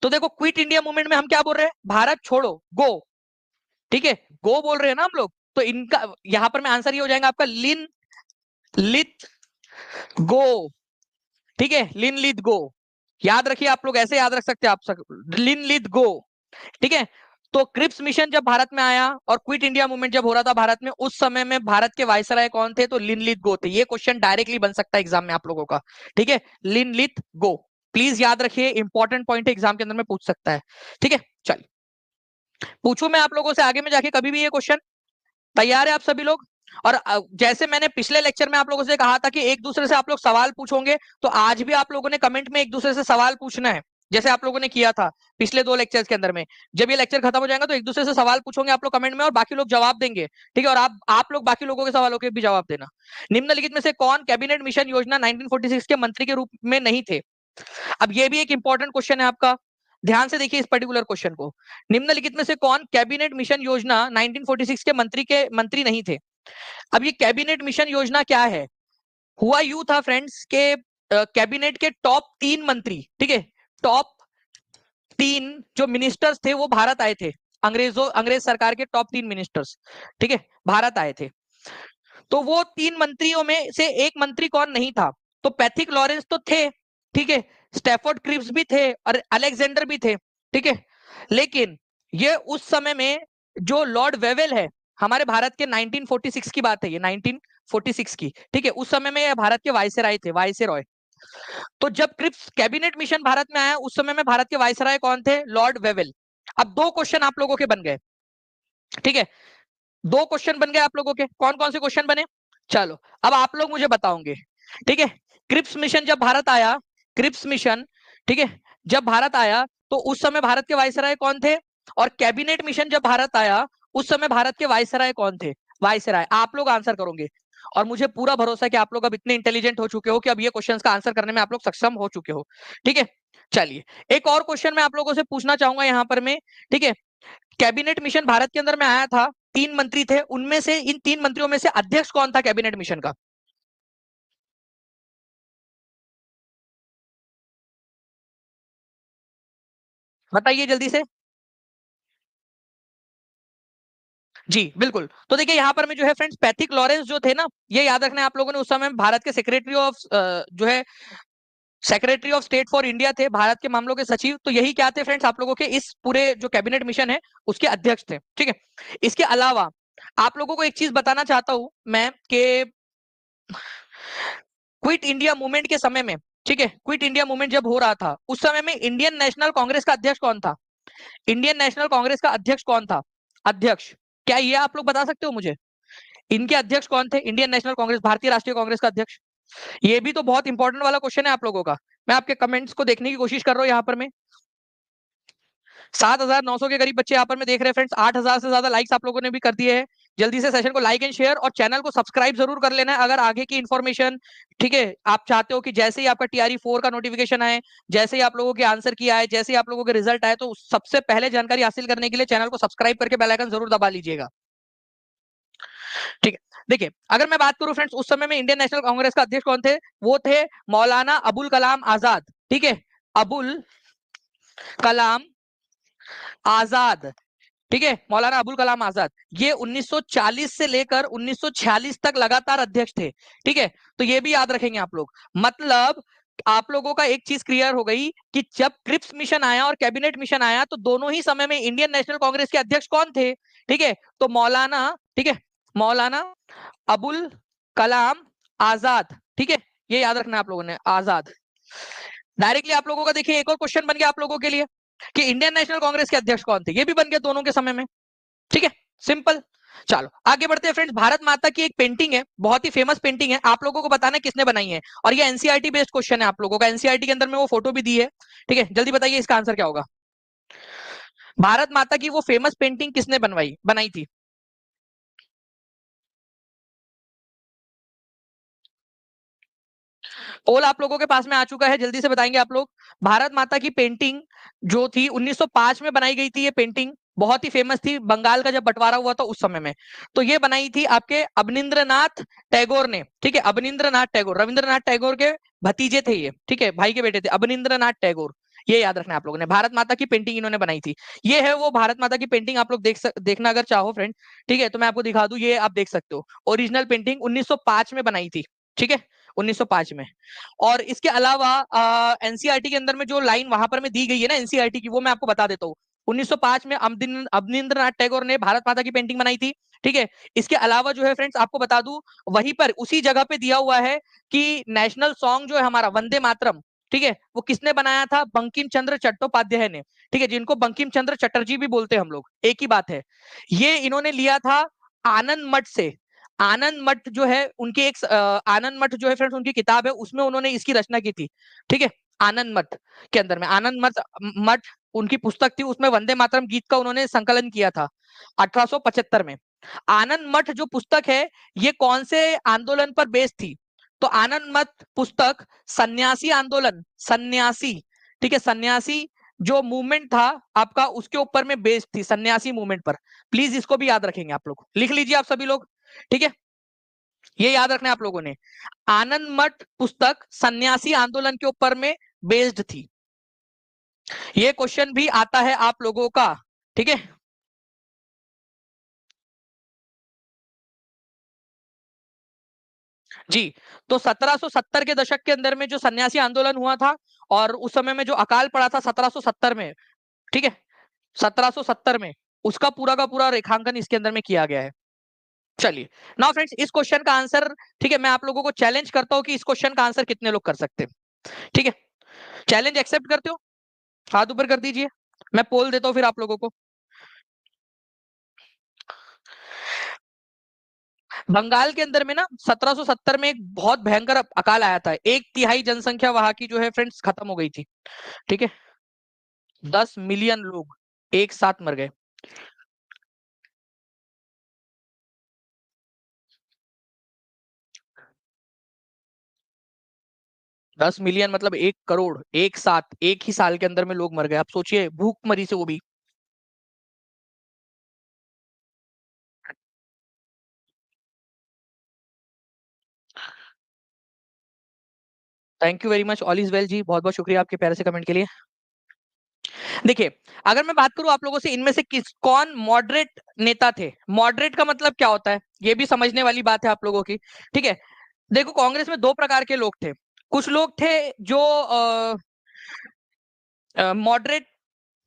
तो देखो, क्विट इंडिया मूवमेंट में हम क्या बोल रहे हैं? भारत छोड़ो, गो, ठीक है, गो बोल रहे हैं ना हम लोग। तो इनका यहां पर में आंसर ये हो जाएगा आपका लिन लिथ गो, ठीक है, लिन लिथ गो। याद रखिए, आप लोग ऐसे याद रख सकते हैं आप सब, लिन लिथ गो, ठीक है। तो क्रिप्स मिशन जब भारत में आया और क्विट इंडिया मूवमेंट जब हो रहा था भारत में, उस समय में भारत के वायसराय कौन थे? तो लिनलिथ गो थे। ये क्वेश्चन डायरेक्टली बन सकता है एग्जाम में आप लोगों का, ठीक है, लिनलिथ गो। प्लीज याद रखिए, इंपॉर्टेंट पॉइंट एग्जाम के अंदर में पूछ सकता है, ठीक है। चलिए, पूछू मैं आप लोगों से आगे में जाके कभी भी ये क्वेश्चन? तैयार है आप सभी लोग? और जैसे मैंने पिछले लेक्चर में आप लोगों से कहा था कि एक दूसरे से आप लोग सवाल पूछोगे, तो आज भी आप लोगों ने कमेंट में एक दूसरे से सवाल पूछना है, जैसे आप लोगों ने किया था पिछले 2 लेक्चर्स के अंदर में। जब ये लेक्चर खत्म हो जाएगा तो एक दूसरे से सवाल पूछोगे आप लोग कमेंट में, और बाकी लोग जवाब देंगे, ठीक है। और आप लोग बाकी लोगों के सवालों के भी जवाब देना। निम्नलिखित में से कौन कैबिनेट मिशन योजना 1946 के मंत्री के रूप में नहीं थे? अब ये भी एक इंपॉर्टेंट क्वेश्चन है आपका, ध्यान से देखिए इस पर्टिकुलर क्वेश्चन को। निम्नलिखित में से कौन कैबिनेट मिशन योजना 1946 के मंत्री नहीं थे? अब ये कैबिनेट मिशन योजना क्या है? हुआ यूं था फ्रेंड्स के कैबिनेट के टॉप 3 मंत्री, ठीक है, टॉप 3 जो मिनिस्टर्स थे वो भारत आए थे। अंग्रेज सरकार के टॉप 3 मिनिस्टर्स, ठीक है, भारत आए थे। तो वो 3 मंत्रियों में से एक मंत्री कौन नहीं था? तो पैथिक लॉरेंस तो थे, ठीक है, स्टैफोर्ड क्रिप्स भी थे और अलेक्जेंडर भी थे, ठीक है। लेकिन ये उस समय में जो लॉर्ड वेवेल है, हमारे भारत के 1946 की बात है ये, 1946 की, ठीक है, उस समय में ये भारत के वायसराय थे, वायसरॉय। तो जब क्रिप्स कैबिनेट मिशन भारत में आया, उस समय में भारत के वायसराय कौन थे? Lord Wavell. अब 2 क्वेश्चन आप लोगों के बन गए, ठीक है, 2 क्वेश्चन बन गए आप लोगों के। कौन कौन से क्वेश्चन बने? चलो, अब आप लोग मुझे बताओगे, ठीक है। क्रिप्स मिशन जब भारत आया, क्रिप्स मिशन, ठीक है, जब भारत आया तो उस समय भारत के वायसराय कौन थे? और कैबिनेट मिशन जब भारत आया, उस समय भारत के वायसराय कौन थे? वायसराय। आप लोग आंसर करोगे, और मुझे पूरा भरोसा है कि आप लोग अब इतने इंटेलिजेंट हो चुके हो कि अब ये क्वेश्चंस का आंसर करने में आप लोग सक्षम हो चुके हो, ठीक है। चलिए, एक और क्वेश्चन मैं आप लोगों से पूछना चाहूंगा यहां पर में, ठीक है। कैबिनेट मिशन भारत के अंदर में आया था, 3 मंत्री थे, उनमें से इन 3 मंत्रियों में से अध्यक्ष कौन था कैबिनेट मिशन का? बताइए जल्दी से। जी बिल्कुल। तो देखिए यहां पर में जो है फ्रेंड्स, पैथिक लॉरेंस जो थे ना, ये याद रखना है आप लोगों ने, उस समय भारत के सेक्रेटरी ऑफ जो है secretary of state for India थे, भारत के मामलों के सचिव। तो यही क्या थे फ्रेंड्स, आप लोगों के इस पूरे जो कैबिनेट मिशन है उसके अध्यक्ष थे, ठीक है। इसके अलावा आप लोगों को एक चीज बताना चाहता हूं मैं कि क्विट इंडिया मूवमेंट के समय में, ठीक है, क्विट इंडिया मूवमेंट जब हो रहा था, उस समय में इंडियन नेशनल कांग्रेस का अध्यक्ष कौन था? इंडियन नेशनल कांग्रेस का अध्यक्ष कौन था? अध्यक्ष, क्या ये आप लोग बता सकते हो मुझे? इनके अध्यक्ष कौन थे? इंडियन नेशनल कांग्रेस, भारतीय राष्ट्रीय कांग्रेस का अध्यक्ष। ये भी तो बहुत इंपॉर्टेंट वाला क्वेश्चन है आप लोगों का। मैं आपके कमेंट्स को देखने की कोशिश कर रहा हूं यहाँ पर मैं। 7,900 के करीब बच्चे यहाँ पर में देख रहे हैं फ्रेंड्स। 8,000 से ज्यादा लाइक्स आप लोगों ने भी कर दिए हैं। जल्दी से सेशन को लाइक एंड शेयर और चैनल को सब्सक्राइब जरूर कर लेना है अगर आगे की इन्फॉर्मेशन, ठीक है, आप चाहते हो कि जैसे ही आपका टीआरई 4 का नोटिफिकेशन आए, जैसे ही आप लोगों के आंसर की आए, जैसे ही आप लोगों के रिजल्ट आए, तो सबसे पहले जानकारी हासिल करने के लिए चैनल को सब्सक्राइब करके बेल आइकन जरूर दबा लीजिएगा, ठीक है। देखिए, अगर मैं बात करूं फ्रेंड्स, उस समय में इंडियन नेशनल कांग्रेस का अध्यक्ष कौन थे? वो थे मौलाना अबुल कलाम आजाद, ठीक है, अबुल कलाम आजाद, ठीक है, मौलाना अबुल कलाम आजाद। ये 1940 से लेकर 1946 तक लगातार अध्यक्ष थे, ठीक है। तो ये भी याद रखेंगे आप लोग। मतलब आप लोगों का एक चीज क्लियर हो गई कि जब क्रिप्स मिशन आया और कैबिनेट मिशन आया, तो दोनों ही समय में इंडियन नेशनल कांग्रेस के अध्यक्ष कौन थे? ठीक है, तो मौलाना, ठीक है, मौलाना अबुल कलाम आजाद, ठीक है, ये याद रखना आप लोगों ने, आजाद। डायरेक्टली आप लोगों का देखिए एक और क्वेश्चन बन गया आप लोगों के लिए, कि इंडियन नेशनल कांग्रेस के अध्यक्ष कौन थे, ये भी बन गया दोनों के समय में। ठीक है, सिंपल। चलो आगे बढ़ते हैं फ्रेंड्स। भारत माता की एक पेंटिंग है, बहुत ही फेमस पेंटिंग है, आप लोगों को बताना है किसने बनाई है, और ये एनसीईआरटी बेस्ड क्वेश्चन है आप लोगों का, एनसीईआरटी के अंदर में वो फोटो भी दी है। ठीक है, जल्दी बताइए इसका आंसर क्या होगा। भारत माता की वो फेमस पेंटिंग किसने बनाई थी। पोल आप लोगों के पास में आ चुका है, जल्दी से बताएंगे आप लोग। भारत माता की पेंटिंग जो थी 1905 में बनाई गई थी, ये पेंटिंग बहुत ही फेमस थी, बंगाल का जब बंटवारा हुआ था उस समय में। तो ये बनाई थी आपके अवनींद्रनाथ टैगोर ने। ठीक है, अवनींद्रनाथ टैगोर, रविंद्रनाथ टैगोर के भतीजे थे ये। ठीक है, भाई के बेटे थे अवनींद्रनाथ टैगोर। ये याद रखना है आप लोगों ने, भारत माता की पेंटिंग इन्होंने बनाई थी। ये है वो भारत माता की पेंटिंग, आप लोग देखना अगर चाहो फ्रेंड। ठीक है, तो मैं आपको दिखा दूं, ये आप देख सकते हो, ओरिजिनल पेंटिंग 1905 में बनाई थी। ठीक है, 1905 में। और इसके अलावा एनसीईआरटी के अंदर में जो लाइन वहां पर में दी गई है ना एनसीईआरटी की, वो मैं आपको बता देता हूँ। 1905 में अवनींद्रनाथ टैगोर ने भारत माता की पेंटिंग बनाई थी। ठीक है, इसके अलावा जो है फ्रेंड्स आपको बता दूं, वहीं पर उसी जगह पे दिया हुआ है कि नेशनल सॉन्ग जो है हमारा वंदे मातरम, ठीक है, वो किसने बनाया था, बंकिम चंद्र चट्टोपाध्याय ने। ठीक है, जिनको बंकिम चंद्र चटर्जी भी बोलते हैं हम लोग, एक ही बात है। ये इन्होंने लिया था आनंद मठ से। आनंद मठ जो है उनकी एक आनंद मठ जो है फ्रेंड्स उनकी किताब है, उसमें उन्होंने इसकी रचना की थी। ठीक है, आनंद मठ के अंदर में, आनंद मठ मठ उनकी पुस्तक थी, उसमें वंदे मातरम गीत का उन्होंने संकलन किया था 1875 में। आनंद मठ जो पुस्तक है, ये कौन से आंदोलन पर बेस्ड थी, तो आनंद मठ पुस्तक सन्यासी आंदोलन, सन्यासी, ठीक है, सन्यासी जो मूवमेंट था आपका, उसके ऊपर में बेस्ड थी, सन्यासी मूवमेंट पर। प्लीज इसको भी याद रखेंगे आप लोग, लिख लीजिए आप सभी लोग। ठीक है, ये याद रखना है आप लोगों ने, आनंद मठ पुस्तक सन्यासी आंदोलन के ऊपर में बेस्ड थी। ये क्वेश्चन भी आता है आप लोगों का। ठीक है, जी। तो 1770 के दशक के अंदर में जो सन्यासी आंदोलन हुआ था, और उस समय में जो अकाल पड़ा था 1770 में, ठीक है, 1770 में, उसका पूरा का पूरा रेखांकन इसके अंदर में किया गया है। चलिए, नाउ फ्रेंड्स इस क्वेश्चन का आंसर, ठीक है, मैं आप लोगों को चैलेंज करता हूं कि इस क्वेश्चन का आंसर कितने लोग कर सकते हैं। ठीक है, चैलेंज एक्सेप्ट करते हो, हाथ ऊपर कर दीजिए, मैं पोल देता हूं फिर आप लोगों को। बंगाल के अंदर में ना 1770 में एक बहुत भयंकर अकाल आया था, 1/3 जनसंख्या वहां की जो है फ्रेंड्स खत्म हो गई थी। ठीक है, 10 मिलियन लोग एक साथ मर गए। 10 मिलियन मतलब 1 करोड़ एक साथ, एक ही साल के अंदर में लोग मर गए, आप सोचिए, भूखमरी से, वो भी। Thank you very much, all is well जी, बहुत बहुत शुक्रिया आपके प्यारे से कमेंट के लिए। देखिए, अगर मैं बात करूं आप लोगों से, इनमें से कौन मॉडरेट नेता थे, मॉडरेट का मतलब क्या होता है, ये भी समझने वाली बात है आप लोगों की। ठीक है, देखो कांग्रेस में दो प्रकार के लोग थे। कुछ लोग थे जो मॉडरेट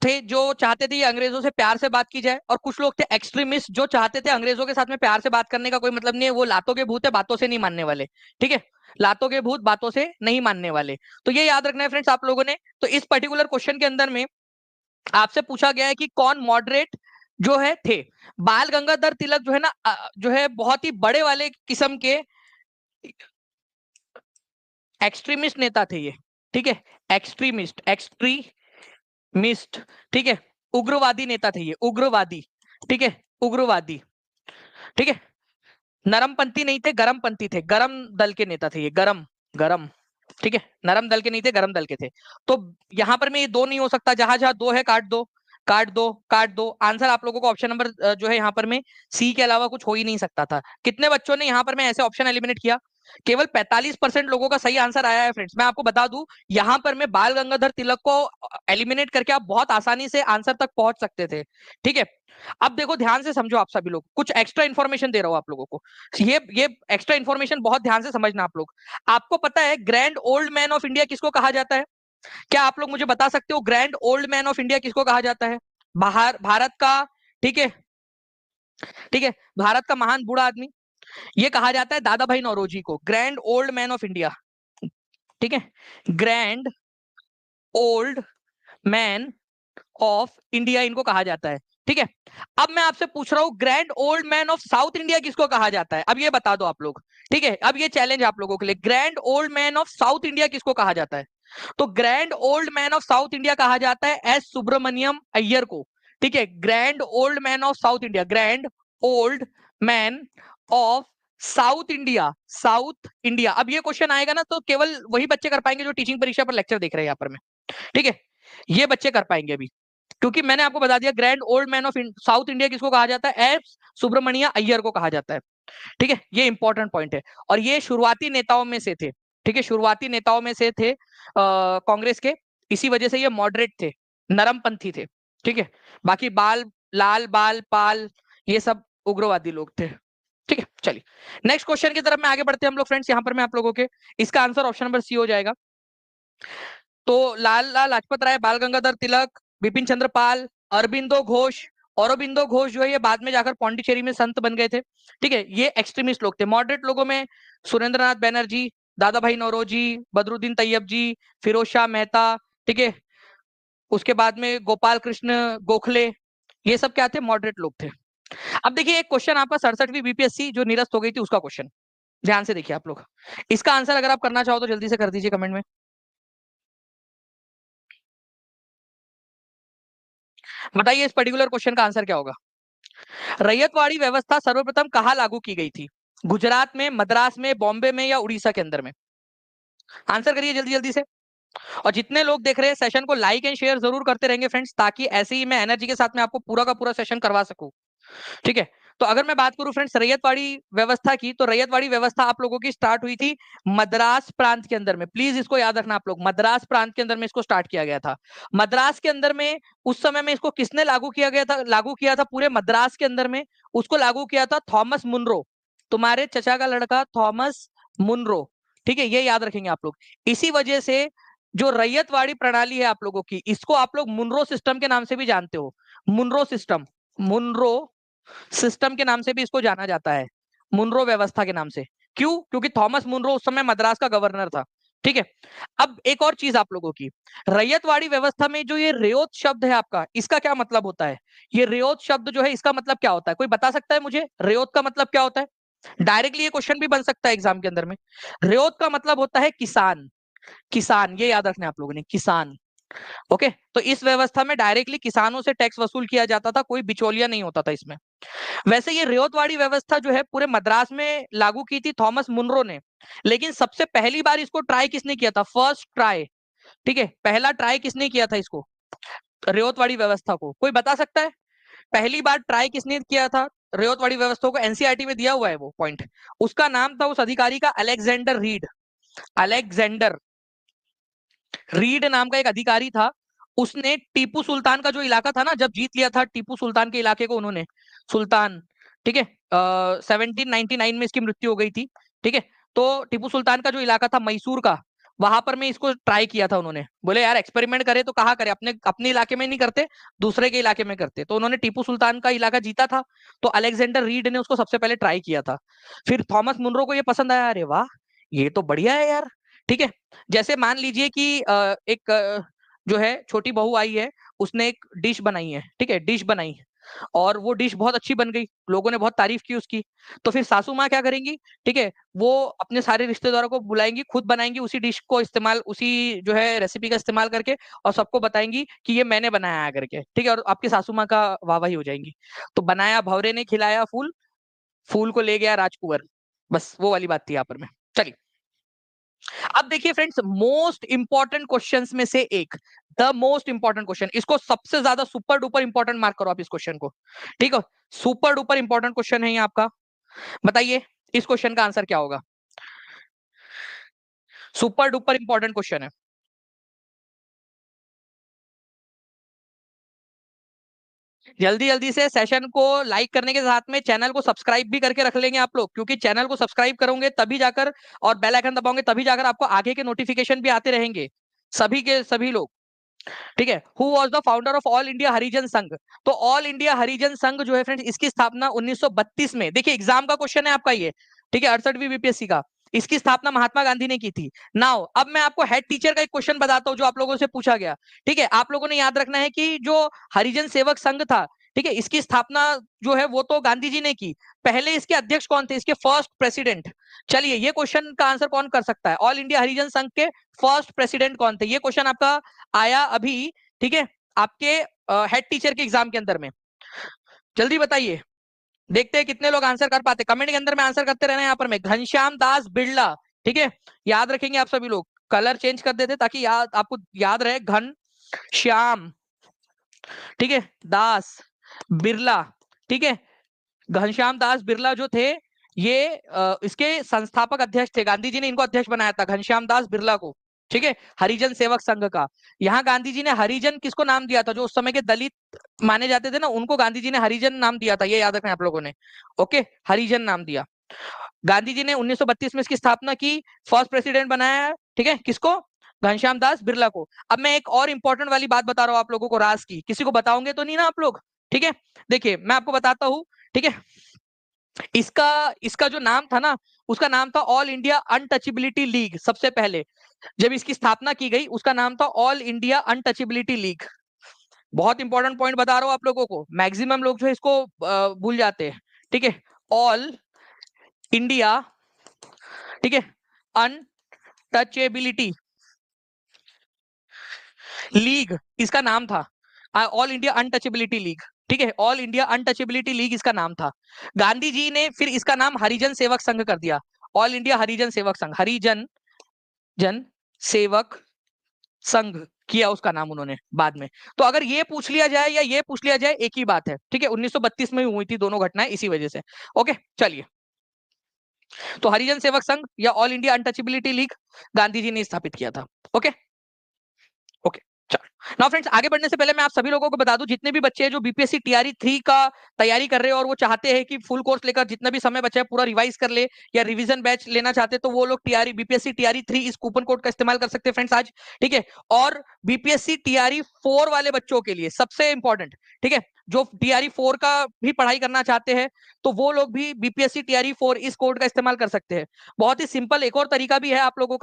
थे, जो चाहते थे ये अंग्रेजों से प्यार से बात की जाए, और कुछ लोग थे एक्सट्रीमिस्ट, जो चाहते थे अंग्रेजों के साथ में प्यार से बात करने का कोई मतलब नहीं है, वो लातों के भूत है, बातों से नहीं मानने वाले। ठीक है, लातों के भूत, बातों से नहीं मानने वाले। तो ये याद रखना है फ्रेंड्स आप लोगों ने। तो इस पर्टिकुलर क्वेश्चन के अंदर में आपसे पूछा गया है कि कौन मॉडरेट जो है थे। बाल गंगाधर तिलक जो है ना, जो है बहुत ही बड़े वाले किस्म के एक्सट्रीमिस्ट नेता थे ये। ठीक है, एक्सट्रीमिस्ट, ठीक है, उग्रवादी नेता थे ये, उग्रवादी। ठीक है, उग्रवादी। ठीक है, नरमपंथी नहीं थे, गरमपंथी थे, गरम दल के नेता थे ये, गरम, गरम। ठीक है, नरम दल के नहीं थे, गरम दल के थे। तो यहां पर में ये दो नहीं हो सकता, जहां जहां दो है काट दो, काट दो, काट दो। आंसर आप लोगों को ऑप्शन नंबर जो है यहाँ पर में सी के अलावा कुछ हो ही नहीं सकता था। कितने बच्चों ने यहाँ पर में ऐसे ऑप्शन एलिमिनेट किया, केवल 45% लोगों का सही आंसर आया है फ्रेंड्स। मैं आपको बता दूं, यहाँ पर मैं बाल गंगाधर तिलक को एलिमिनेट करके आप बहुत आसानी से आंसर तक पहुंच सकते थे। ठीक है, अब देखो ध्यान से समझो, आप सभी लोग, कुछ एक्स्ट्रा इन्फॉर्मेशन दे रहा हूं आप लोगों को, ये एक्स्ट्रा इन्फॉर्मेशन बहुत ध्यान से समझना आप लोग। आपको पता है grand old man of India किसको कहा जाता है, क्या आप लोग मुझे बता सकते हो grand old man of India किसको कहा जाता है, बाहर भारत का, ठीक है, ठीक है, भारत का महान बूढ़ा आदमी, ये कहा जाता है दादा भाई नौरोजी को, grand old man of India. ठीक है, grand old man of India इनको कहा जाता है। ठीक है, अब मैं आपसे पूछ रहा हूं grand old man of south India किसको कहा जाता है? अब ये बता दो आप लोग। ठीक है, अब ये चैलेंज आप लोगों के लिए, grand old man of south India किसको कहा जाता है? तो grand old man of south India कहा जाता है एस सुब्रमण्यम अय्यर को। ठीक है, grand old man of south India, grand old man of south India, south India. अब ये क्वेश्चन आएगा ना तो केवल वही बच्चे कर पाएंगे जो टीचिंग परीक्षा पर लेक्चर देख रहे हैं यहाँ पर में। ठीक है, ये बच्चे कर पाएंगे अभी, क्योंकि मैंने आपको बता दिया grand old man of south India किसको कहा जाता है? एस सुब्रमण्य अय्यर को कहा जाता है। ठीक है, ये इंपॉर्टेंट पॉइंट है, और ये शुरुआती नेताओं में से थे। ठीक है, शुरुआती नेताओं में से थे कांग्रेस के, इसी वजह से ये मॉडरेट थे, नरमपंथी थे। ठीक है, बाकी लाल बाल पाल ये सब उग्रवादी लोग थे। ठीक है, चलिए नेक्स्ट क्वेश्चन की तरफ में आगे बढ़ते हैं हम लोग फ्रेंड्स। यहाँ पर मैं आप लोगों के, इसका आंसर ऑप्शन नंबर सी हो जाएगा। तो लाला लाजपत राय, बाल गंगाधर तिलक, बिपिन चंद्र पाल, अरबिंदो घोष। औरबिंदो घोष जो है ये बाद में जाकर पौंडीचेरी में संत बन गए थे। ठीक है, ये एक्सट्रीमिस्ट लोग थे। मॉडरेट लोगों में सुरेंद्र नाथ बैनर्जी, दादा भाई नौरोजी, बदरुद्दीन तैयब जी, फिरोज शाह मेहता। ठीक है, उसके बाद में गोपाल कृष्ण गोखले, ये सब क्या थे? मॉडरेट लोग थे। अब देखिए एक क्वेश्चन आपका 67वीं बीपीएससी जो निरस्त हो गई थी उसका क्वेश्चन, ध्यान से देखिए आप लोग। इसका आंसर अगर आप करना चाहो तो जल्दी से कर दीजिए कमेंट में। बताइए इस पर्टिकुलर क्वेश्चन का आंसर क्या होगा? रैयतवाड़ी व्यवस्था सर्वप्रथम कहाँ लागू की गई थी? गुजरात में, मद्रास में, बॉम्बे में या उड़ीसा के अंदर में? आंसर करिए जल्दी जल्दी से। और जितने लोग देख रहे हैं सेशन को लाइक एंड शेयर जरूर करते रहेंगे फ्रेंड्स, ताकि ऐसे ही मैं एनर्जी के साथ में आपको पूरा का पूरा सेशन करवा सकूं। ठीक है, तो अगर मैं बात करूं फ्रेंड्स रैयतवाड़ी व्यवस्था की, तो रैयतवाड़ी व्यवस्था आप लोगों की स्टार्ट हुई थी मद्रास प्रांत के अंदर में। प्लीज इसको याद रखना आप लोग, मद्रास प्रांत के अंदर में इसको स्टार्ट किया गया था। मद्रास के अंदर में उस समय में इसको किसने लागू किया गया था? लागू किया था पूरे मद्रास के अंदर में, उसको लागू किया था थॉमस मुनरो, तुम्हारे चचा का लड़का थॉमस मुनरो। ठीक है, ये याद रखेंगे आप लोग। इसी वजह से जो रैयतवाड़ी प्रणाली है आप लोगों की, इसको आप लोग मुनरो सिस्टम के नाम से भी जानते हो। मुनरो सिस्टम, मुनरो सिस्टम के नाम से भी इसको जाना जाता है, मुनरो व्यवस्था के नाम से। क्यों? क्योंकि थॉमस मुनरो उस समय मद्रास का गवर्नर था। ठीक है, अब एक और चीज आप लोगों की, रैयतवाड़ी व्यवस्था में जो ये रेयोत शब्द है आपका, इसका क्या मतलब होता है? ये रेयोत शब्द जो है इसका मतलब क्या होता है? कोई बता सकता है मुझे रेयोत का मतलब क्या होता है? डायरेक्टली ये क्वेश्चन भी बन सकता है एग्जाम के अंदर में। रेयोत का मतलब होता है किसान, किसान, ये याद रखना आप लोगों ने, किसान। ओके, तो इस व्यवस्था में डायरेक्टली किसानों से टैक्स वसूल किया जाता था, कोई बिचौलिया नहीं होता था इसमें। वैसे ये रेयोतवाड़ी व्यवस्था जो है पूरे मद्रास में लागू की थी थॉमस मुनरो ने, लेकिन सबसे पहली बार इसको ट्राई किसने किया था? First try. ठीक है, पहला ट्राई किसने किया था इसको, रेयोतवाड़ी व्यवस्था को? कोई बता सकता है पहली बार ट्राई किसने किया था रेयोतवाड़ी व्यवस्था को? एनसीईआरटी में दिया हुआ है वो पॉइंट। उसका नाम था उस अधिकारी का अलेक्जेंडर रीड। अलेक्जेंडर रीड नाम का एक अधिकारी था। उसने टीपू सुल्तान का जो इलाका था ना, जब जीत लिया था टीपू सुल्तान के इलाके को उन्होंने, सुल्तान। ठीक है, 1799 में इसकी मृत्यु हो गई थी। ठीक है, तो टीपू सुल्तान का जो इलाका था मैसूर का, वहां पर में इसको ट्राई किया था उन्होंने। बोले यार एक्सपेरिमेंट करे तो कहाँ करे, अपने अपने इलाके में नहीं करते, दूसरे के इलाके में करते। तो उन्होंने टीपू सुल्तान का इलाका जीता था, तो अलेक्जेंडर रीड ने उसको सबसे पहले ट्राई किया था। फिर थॉमस मुनरो को ये पसंद आया, अरे वाह ये तो बढ़िया है यार। ठीक है, जैसे मान लीजिए कि एक जो है छोटी बहू आई है, उसने एक डिश बनाई है। ठीक है, डिश बनाई और वो डिश बहुत अच्छी बन गई, लोगों ने बहुत तारीफ की उसकी। तो फिर सासू माँ क्या करेंगी? ठीक है, वो अपने सारे रिश्तेदारों को बुलाएंगी, खुद बनाएंगी उसी डिश को इस्तेमाल, उसी जो है रेसिपी का इस्तेमाल करके, और सबको बताएंगी कि ये मैंने बनाया है करके। ठीक है, और आपकी सासू माँ का वाहवाही हो जाएंगी। तो बनाया भवरे ने, खिलाया फूल, फूल को ले गया राजकुंवर। बस वो वाली बात थी यहाँ पर में। चलिए अब देखिए फ्रेंड्स, मोस्ट इंपॉर्टेंट क्वेश्चंस में से एक, द मोस्ट इंपॉर्टेंट क्वेश्चन, इसको सबसे ज्यादा सुपर डुपर इंपॉर्टेंट मार्क करो आप इस क्वेश्चन को। ठीक है, सुपर डुपर इंपॉर्टेंट क्वेश्चन है ये आपका। बताइए इस क्वेश्चन का आंसर क्या होगा? सुपर डुपर इंपॉर्टेंट क्वेश्चन है। जल्दी जल्दी से सेशन को लाइक करने के साथ में चैनल को सब्सक्राइब भी करके रख लेंगे आप लोग, क्योंकि चैनल को सब्सक्राइब करोगे तभी जाकर, और बेल आइकन दबाओगे तभी जाकर आपको आगे के नोटिफिकेशन भी आते रहेंगे, सभी के सभी लोग। ठीक है, who was the founder of all India Harijan Sangh? तो ऑल इंडिया हरिजन संघ जो है फ्रेंड्स, इसकी स्थापना 1932 में, देखिए एग्जाम का क्वेश्चन है आपका ये। ठीक है, 68वीं बीपीएससी का। इसकी स्थापना महात्मा गांधी ने की थी। नाउ अब मैं आपको हेड टीचर का एक क्वेश्चन बताता हूं जो आप लोगों से पूछा गया। ठीक है, आप लोगों ने याद रखना है कि जो हरिजन सेवक संघ था, ठीक है, इसकी स्थापना जो है वो तो गांधी जी ने की। पहले इसके अध्यक्ष कौन थे, इसके फर्स्ट प्रेसिडेंट? चलिए ये क्वेश्चन का आंसर कौन कर सकता है? ऑल इंडिया हरिजन संघ के फर्स्ट प्रेसिडेंट कौन थे? ये क्वेश्चन आपका आया अभी, ठीक है, आपके हेड टीचर के एग्जाम के अंदर में। जल्दी बताइए, देखते हैं कितने लोग आंसर कर पाते। कमेंट के अंदर में आंसर करते रहना। यहाँ पर मैं घनश्याम दास बिरला, ठीक है, याद रखेंगे आप सभी लोग। कलर चेंज कर देते ताकि याद आपको याद रहे। घन श्याम, ठीक है, दास बिरला, ठीक है, घनश्याम दास बिरला जो थे ये इसके संस्थापक अध्यक्ष थे। गांधी जी ने इनको अध्यक्ष बनाया था, घनश्याम दास बिरला को, ठीक है, हरिजन सेवक संघ का। यहाँ गांधी जी ने हरिजन किसको नाम दिया था? जो उस समय के दलित माने जाते थे ना, उनको गांधी जी ने हरिजन नाम दिया था। ये याद रखना आप लोगों ने। ओके, हरिजन नाम दिया। गांधी जी ने 1932 में इसकी स्थापना की, फर्स्ट प्रेसिडेंट बनाया, ठीक है, किसको? घनश्याम दास बिरला को। अब मैं एक और इंपॉर्टेंट वाली बात बता रहा हूं आप लोगों को, राज की। किसी को बताओगे तो नहीं ना आप लोग? ठीक है, देखिए मैं आपको बताता हूं, ठीक है। इसका इसका जो नाम था ना, उसका नाम था ऑल इंडिया अनटचेबिलिटी लीग। सबसे पहले जब इसकी स्थापना की गई उसका नाम था ऑल इंडिया अनटचेबिलिटी लीग। बहुत इंपॉर्टेंट पॉइंट बता रहा हूं आप लोगों को, मैक्सिमम लोग जो है इसको भूल जाते हैं। ठीक है, ऑल इंडिया, ठीक है, अनटचेबिलिटी लीग इसका नाम था। ऑल इंडिया अनटचेबिलिटी लीग, ठीक है, ऑल इंडिया अनटचेबिलिटी लीग इसका नाम था। गांधी जी ने फिर इसका नाम हरिजन सेवक संघ कर दिया, ऑल इंडिया हरिजन सेवक संघ, हरिजन जन सेवक संघ किया उसका नाम उन्होंने बाद में। तो अगर ये पूछ लिया जाए या ये पूछ लिया जाए, एक ही बात है। ठीक है, 1932 में हुई थी दोनों घटनाएं इसी वजह से। ओके चलिए, तो हरिजन सेवक संघ या all India untouchability league Gandhi ji ने स्थापित किया था। ओके ओके, चलो नाउ फ्रेंड्स, आगे बढ़ने से पहले मैं आप सभी लोगों को बता दूं, जितने भी बच्चे हैं जो बीपीएससी टीआरई 3 का तैयारी कर रहे हैं और वो चाहते हैं कि फुल कोर्स लेकर जितना भी समय बचा है पूरा रिवाइज कर ले, या रिवीजन बैच लेना चाहते हैं, तो वो लोग टीआरई बीपीएससी टीआरई 3 इस कूपन कोड का इस्तेमाल कर सकते हैं फ्रेंड्स आज। ठीक है, और बीपीएससी टीआरई 4 वाले बच्चों के लिए सबसे इंपॉर्टेंट, ठीक है, जो टीआरई 4 का भी पढ़ाई करना चाहते हैं तो वो लोग भी बीपीएससी टीआरई 4 इस कोड का इस्तेमाल कर सकते हैं। बहुत ही सिंपल एक और तरीका भी है आप लोगों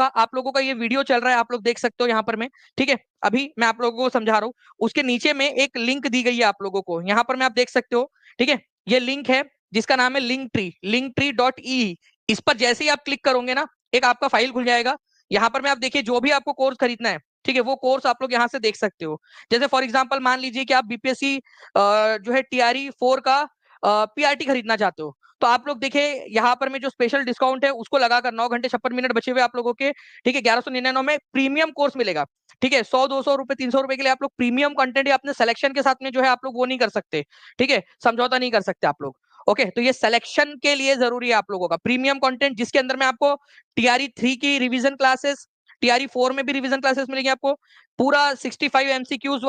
का ये वीडियो चल रहा है, आप लोग देख सकते हो यहाँ पर मैं, ठीक है, अभी मैं आप लोगों को समझा रहा हूँ। उसके नीचे में एक लिंक दी गई है आप लोगों को, यहाँ पर मैं आप देख सकते हो, ठीक है, ये लिंक है जिसका नाम है linktree.ee। इस पर जैसे ही आप क्लिक करोगे ना, एक आपका फाइल खुल जाएगा। यहाँ पर मैं आप देखिए, जो भी आपको कोर्स खरीदना है, ठीक है, वो कोर्स आप लोग यहाँ से देख सकते हो। जैसे फॉर एग्जांपल मान लीजिए कि आप बीपीएससी जो है टीआरई 4 का पीआरटी खरीदना चाहते हो, तो आप लोग देखिए यहाँ पर में जो स्पेशल डिस्काउंट है उसको लगाकर 9 घंटे 56 मिनट बचे हुए आप लोगों के, ठीक है, 1199 में प्रीमियम कोर्स मिलेगा। ठीक है, 100 200 रुपए 300 रुपए के लिए आप लोग प्रीमियम कंटेंट या अपने सिलेक्शन के साथ में जो है आप लोग वो नहीं कर सकते, ठीक है, समझौता नहीं कर सकते आप लोग। ओके, तो ये सिलेक्शन के लिए जरूरी है आप लोगों का प्रीमियम कंटेंट, जिसके अंदर में आपको टीआरई 3 की रिवीजन क्लासेस, टीआरई 4 में भी रिवीजन क्लासेस मिलेंगे आपको, पूरा 65 एमसीक्यूज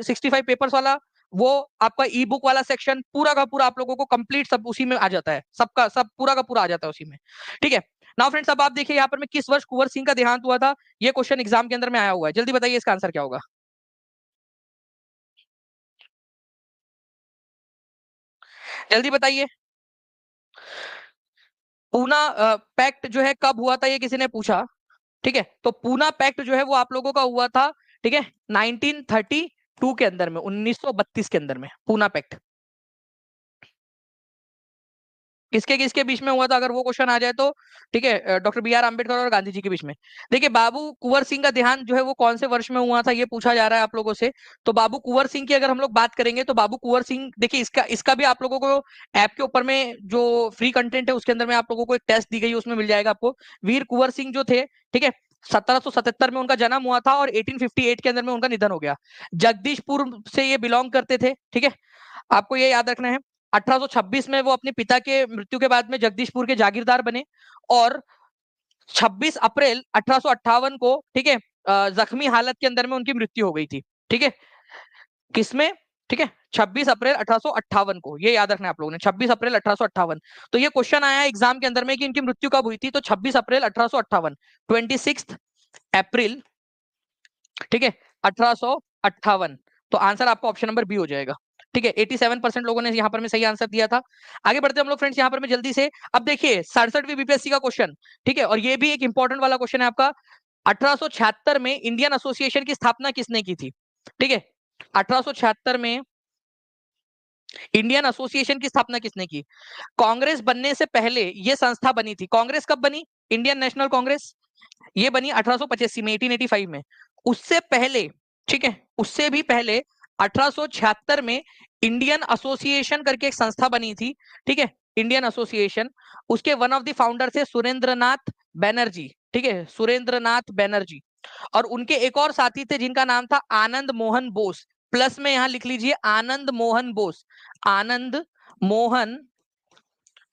65 पेपर्स वाला वो आपका ई बुक वाला सेक्शन पूरा का पूरा आप लोगों को कंप्लीट सब उसी में आ जाता है, सबका सब पूरा का पूरा आ जाता है उसी में। ठीक है, नाउ फ्रेंड्स, अब आप देखिए यहाँ पर में किस वर्ष कुंवर सिंह का देहांत हुआ था। ये क्वेश्चन एग्जाम के अंदर में आया हुआ है, जल्दी बताइए इसका आंसर क्या होगा? जल्दी बताइए। पूना पैक्ट जो है कब हुआ था, ये किसी ने पूछा। ठीक है, तो पूना पैक्ट जो है वो आप लोगों का हुआ था, ठीक है, 1932 के अंदर में, 1932 के अंदर में पूना पैक्ट। किसके किसके बीच में हुआ था अगर वो क्वेश्चन आ जाए तो? ठीक है, डॉक्टर बी आर अम्बेडकर और गांधी जी के बीच में। देखिए, बाबू कुंवर सिंह का देहांत जो है वो कौन से वर्ष में हुआ था, ये पूछा जा रहा है आप लोगों से। तो बाबू कुंवर सिंह की अगर हम लोग बात करेंगे तो बाबू कुंवर सिंह, देखिए इसका इसका भी आप लोगों को ऐप के ऊपर में जो फ्री कंटेंट है उसके अंदर में आप लोगों को एक टेस्ट दी गई है, उसमें मिल जाएगा आपको। वीर कुंवर सिंह जो थे, ठीक है, 1777 में उनका जन्म हुआ था और 1858 के अंदर में उनका निधन हो गया। जगदीशपुर से ये बिलोंग करते थे, ठीक है, आपको ये याद रखना है। 1826 में वो अपने पिता के मृत्यु के बाद में जगदीशपुर के जागीरदार बने, और 26 अप्रैल 1858 को, ठीक है, जख्मी हालत के अंदर में उनकी मृत्यु हो गई थी। ठीक है, किसमें? ठीक है, 26 अप्रैल 1858 को, ये याद रखना है आप लोगों ने, 26 अप्रैल 1858। तो ये क्वेश्चन आया एग्जाम के अंदर में कि इनकी मृत्यु कब हुई थी, तो 26 अप्रैल 1858, 26 अप्रैल, ठीक है, 1858। तो आंसर आपका ऑप्शन नंबर बी हो जाएगा। ठीक है, 87% लोगों ने यहाँ पर में सही आंसर दिया था। आगे बढ़ते हम लोग फ्रेंड्स यहाँ पर में जल्दी से। अब देखिए 67वीं बीपीएससी का क्वेश्चन, ठीक है, और ये भी एक इंपॉर्टेंट वाला क्वेश्चन है आपका। 1876 में इंडियन एसोसिएशन की स्थापना किसने की थी? ठीक है, 1876 में इंडियन एसोसिएशन की स्थापना किसने की? कांग्रेस बनने से पहले ये संस्था बनी थी। कांग्रेस कब बनी? इंडियन नेशनल कांग्रेस ये बनी 1885 में, 1885 में। उससे पहले, ठीक है, उससे भी पहले 1876 में इंडियन एसोसिएशन करके एक संस्था बनी थी, ठीक है, इंडियन एसोसिएशन। उसके वन ऑफ द फाउंडर थे सुरेंद्रनाथ बैनर्जी, ठीक है, सुरेंद्रनाथ बैनर्जी। और उनके एक और साथी थे जिनका नाम था आनंद मोहन बोस। प्लस में यहां लिख लीजिए आनंद मोहन बोस, आनंद मोहन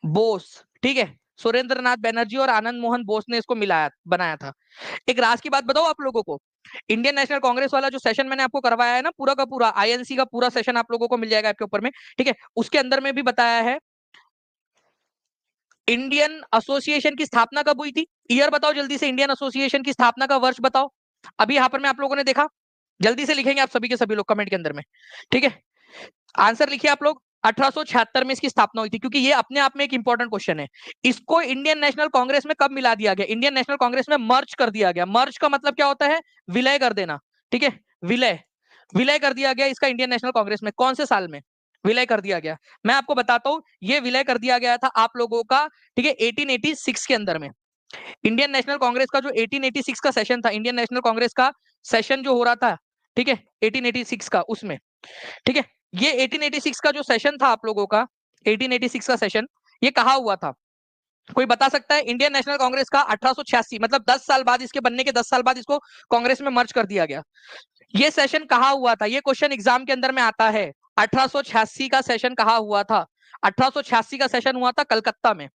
बोस, ठीक है। सुरेंद्रनाथ बैनर्जी और आनंद मोहन बोस ने इसको मिलाया, बनाया था। एक राज की बात बताओ आप लोगों को, इंडियन नेशनल कांग्रेस वाला जो सेशन मैंने आपको करवाया है ना, पूरा का पूरा आईएनसी का पूरा सेशन आप लोगों को मिल जाएगा आपके ऊपर में, ठीक है, उसके अंदर में भी बताया है इंडियन एसोसिएशन की स्थापना कब हुई थी। ईयर बताओ जल्दी से, इंडियन एसोसिएशन की स्थापना का वर्ष बताओ। अभी यहां पर मैं आप लोगों ने देखा, जल्दी से लिखेंगे आप सभी के सभी लोग कमेंट के अंदर में, ठीक है, आंसर लिखिए आप लोग। 1876 में इसकी स्थापना हुई थी, क्योंकि ये अपने आप में एक इंपॉर्टेंट क्वेश्चन है। इसको इंडियन नेशनल कांग्रेस में कब मिला दिया गया? इंडियन नेशनल कांग्रेस में मर्ज कर दिया गया। मर्ज का मतलब क्या होता है? विलय कर देना, ठीक है, विलय, विलय कर दिया गया इसका इंडियन नेशनल कांग्रेस में। कौन से साल में विलय कर दिया गया? मैं आपको बताता हूं, ये विलय कर दिया गया था आप लोगों का, ठीक है, 1886 के अंदर में। इंडियन नेशनल कांग्रेस का जो 1886 का सेशन था, इंडियन नेशनल कांग्रेस का सेशन जो हो रहा था, ठीक है, 1886 का, उसमें, ठीक है, ये 1886 का जो सेशन था आप लोगों का, 1886 का सेशन, ये कहाँ हुआ था? कोई बता सकता है? इंडियन नेशनल कांग्रेस का 1886, मतलब 10 साल बाद, इसके बनने के 10 साल बाद इसको कांग्रेस में मर्ज कर दिया गया। ये सेशन कहाँ हुआ था? ये क्वेश्चन एग्जाम के अंदर में आता है। 1886 का सेशन कहाँ हुआ था? 1886 का सेशन हुआ था कलकत्ता में,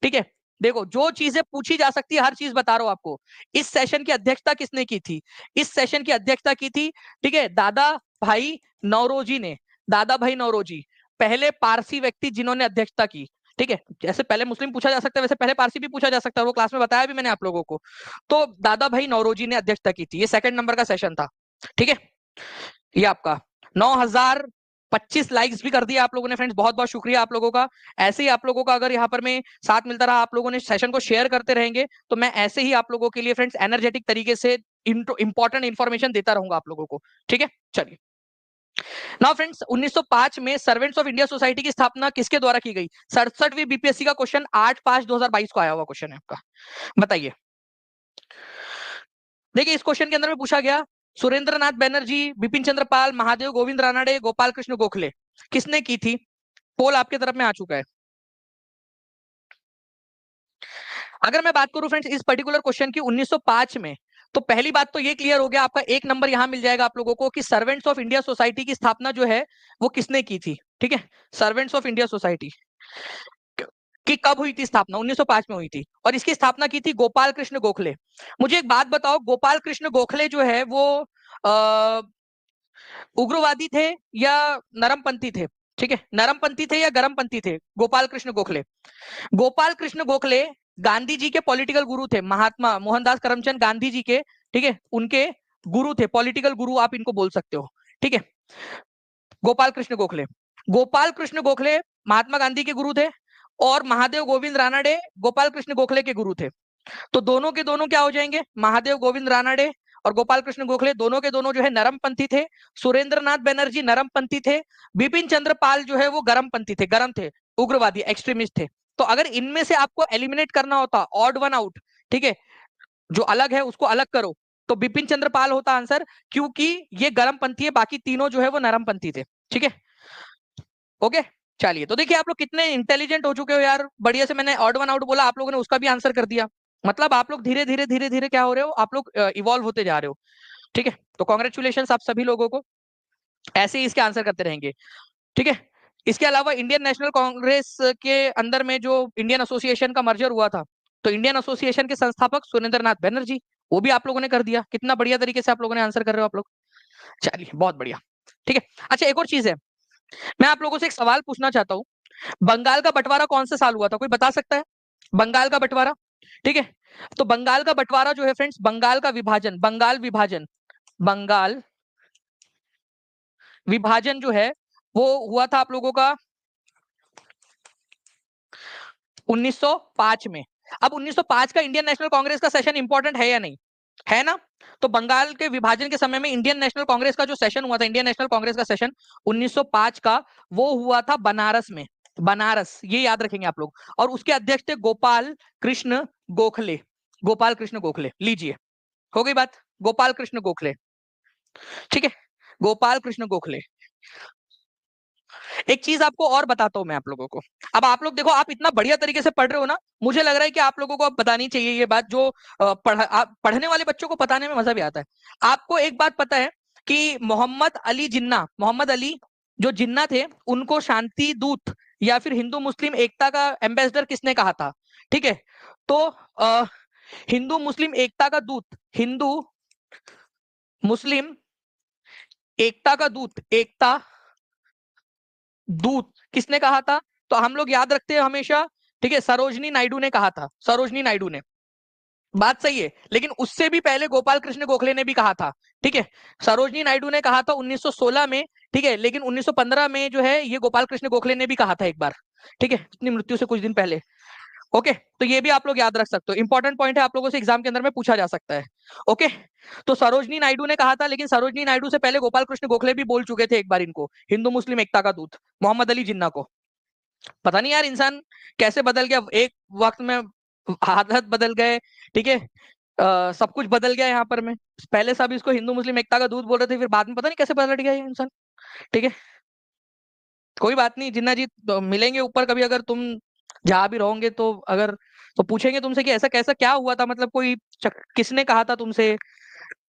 ठीक है। देखो, जो चीजें पूछी जा सकती है हर चीज बता रहा हूं आपको। इस सेशन की अध्यक्षता किसने की थी? इस सेशन की अध्यक्षता की थी, ठीक है, दादा भाई नौरोजी ने। दादा भाई नौरोजी पहले पारसी व्यक्ति जिन्होंने अध्यक्षता की, ठीक है। जैसे पहले मुस्लिम पूछा जा सकता है, वैसे पहले पारसी भी पूछा जा सकता है, वो क्लास में बताया भी मैंने आप लोगों को। तो दादा भाई नौरोजी ने अध्यक्षता की थी। ये सेकंड नंबर का सेशन था, ठीक है। ये आपका 9025 लाइक्स भी कर दिया आप लोगों ने फ्रेंड्स, बहुत बहुत शुक्रिया आप लोगों का। ऐसे ही आप लोगों का अगर यहाँ पर में साथ मिलता रहा, आप लोगों ने सेशन को शेयर करते रहेंगे, तो मैं ऐसे ही आप लोगों के लिए फ्रेंड्स एनर्जेटिक तरीके से इंपॉर्टेंट इंफॉर्मेशन देता रहूंगा आप लोगों को, ठीक है। चलिए, नाउ फ्रेंड्स, 1905 में सर्वेंट्स ऑफ इंडिया सोसाइटी की स्थापना किसके द्वारा की गई? 67वीं बीपीएससी का क्वेश्चन 8/5/2022 को आया हुआ क्वेश्चन है आपका, बताइए। देखिए, इस क्वेश्चन के अंदर में पूछा गया, सुरेंद्रनाथ बैनर्जी, बिपिन चंद्र पाल, महादेव गोविंद रानड़े, गोपाल कृष्ण गोखले, किसने की थी? पोल आपके तरफ में आ चुका है। अगर मैं बात करूं फ्रेंड्स इस पर्टिकुलर क्वेश्चन की 1905 में, तो पहली बात तो ये क्लियर हो गया आपका, एक नंबर यहां मिल जाएगा आप लोगों को कि सर्वेंट्स ऑफ इंडिया सोसाइटी की स्थापना जो है वो किसने की थी, ठीक है। सर्वेंट्स ऑफ इंडिया सोसाइटी की कब हुई थी स्थापना? 1905 में हुई थी, और इसकी स्थापना की थी गोपाल कृष्ण गोखले। मुझे एक बात बताओ, गोपाल कृष्ण गोखले जो है वो उग्रवादी थे या नरमपंथी थे? ठीक है, नरमपंथी थे या गरमपंथी थे गोपाल कृष्ण गोखले? गोपाल कृष्ण गोखले गांधी जी के पॉलिटिकल गुरु थे, महात्मा मोहनदास करमचंद गांधी जी के, ठीक है, उनके गुरु थे, पॉलिटिकल गुरु आप इनको बोल सकते हो, ठीक है। गोपाल कृष्ण गोखले, गोपाल कृष्ण गोखले महात्मा गांधी के गुरु थे, और महादेव गोविंद रानड़े गोपाल कृष्ण गोखले के गुरु थे। तो दोनों के दोनों क्या हो जाएंगे? महादेव गोविंद रानड़े और गोपाल कृष्ण गोखले दोनों के दोनों जो है नरमपंथी थे। सुरेंद्रनाथ बैनर्जी नरमपंथी थे। बिपिन चंद्र पाल जो है वो गरमपंथी थे, गरम थे, उग्रवादी एक्सट्रीमिस्ट थे। तो अगर इनमें से आपको एलिमिनेट करना होता, ऑड वन आउट, ठीक है, जो अलग है उसको अलग करो, तो बिपिन चंद्र पाल होता आंसर, क्योंकि ये गरमपंथी है, बाकी तीनों जो है वो नरमपंथी थे, ठीक है। ओके, चलिए, तो देखिए आप लोग कितने इंटेलिजेंट हो चुके हो यार, बढ़िया से मैंने ऑड वन आउट बोला, आप लोगों ने उसका भी आंसर कर दिया। मतलब आप लोग धीरे धीरे धीरे धीरे क्या हो रहे हो, आप लोग इवॉल्व होते जा रहे हो, ठीक है। तो कॉन्ग्रेचुलेशन आप सभी लोगों को, ऐसे ही इसके आंसर करते रहेंगे, ठीक है। इसके अलावा इंडियन नेशनल कांग्रेस के अंदर में जो इंडियन एसोसिएशन का मर्जर हुआ था, तो इंडियन एसोसिएशन के संस्थापक सुरेंद्रनाथ बैनर्जी, वो भी आप लोगों ने कर दिया। कितना बढ़िया तरीके से आप लोगों ने आंसर कर रहे हो आप लोग, चलिए बहुत बढ़िया, ठीक है। अच्छा, एक और चीज है, मैं आप लोगों से एक सवाल पूछना चाहता हूँ, बंगाल का बंटवारा कौन से साल हुआ था? कोई बता सकता है? बंगाल का बंटवारा, ठीक है। तो बंगाल का बंटवारा जो है फ्रेंड्स, बंगाल का विभाजन, बंगाल विभाजन, बंगाल विभाजन जो है वो हुआ था आप लोगों का 1905 में। अब 1905 का इंडियन नेशनल कांग्रेस का सेशन इंपॉर्टेंट है या नहीं? है ना? तो बंगाल के विभाजन के समय में इंडियन नेशनल कांग्रेस का जो सेशन हुआ था, इंडियन नेशनल कांग्रेस का सेशन 1905 का, वो हुआ था बनारस में। बनारस, ये याद रखेंगे आप लोग। और उसके अध्यक्ष थे गोपाल कृष्ण गोखले। गोपाल कृष्ण गोखले, लीजिए, हो गई बात। गोपाल कृष्ण गोखले, ठीक है, गोपाल कृष्ण गोखले। एक चीज आपको और बताता हूं मैं आप लोगों को। अब आप लोग देखो, आप इतना बढ़िया तरीके से पढ़ रहे हो ना, मुझे लग रहा है कि आप लोगों को अब बतानी चाहिए ये बात, जो पढ़ने वाले बच्चों को बताने में मजा भी आता है। आपको एक बात पता है कि मोहम्मद अली जिन्ना, मोहम्मद अली जो जिन्ना थे, उनको शांति दूत या फिर हिंदू मुस्लिम एकता का एम्बेसडर किसने कहा था? ठीक है, तो हिंदू मुस्लिम एकता का दूत, हिंदू मुस्लिम एकता का दूत, एकता दूत किसने कहा था? तो हम लोग याद रखते हैं हमेशा, ठीक है, सरोजनी नायडू ने कहा था, सरोजनी नायडू ने। बात सही है, लेकिन उससे भी पहले गोपाल कृष्ण गोखले ने भी कहा था। ठीक है, सरोजनी नायडू ने कहा था 1916 में, ठीक है, लेकिन 1915 में जो है ये गोपाल कृष्ण गोखले ने भी कहा था एक बार, ठीक है, अपनी मृत्यु से कुछ दिन पहले। ओके, तो ये भी आप लोग याद रख सकते हो, इंपॉर्टेंट पॉइंट है, आप लोगों से एग्जाम के अंदर में पूछा जा सकता है। ओके, तो सरोजनी नायडू ने कहा था, लेकिन सरोजनी नायडू से पहले गोपाल कृष्ण गोखले भी बोल चुके थे एक बार इनको, हिंदू मुस्लिम एकता का दूत, मोहम्मद अली जिन्ना को। पता नहीं यार इंसान कैसे बदल गया एक वक्त में, हालत बदल गए, ठीक है, सब कुछ बदल गया यहाँ पर में। पहले सब इसको हिंदू मुस्लिम एकता का दूध बोल रहे थे, फिर बाद में पता नहीं कैसे बदल गया ये इंसान। ठीक है, कोई बात नहीं जिन्ना जी, तो मिलेंगे ऊपर कभी, अगर तुम जहां भी रहोगे तो, अगर तो पूछेंगे तुमसे कि ऐसा कैसा क्या हुआ था, मतलब कोई किसने कहा था तुमसे,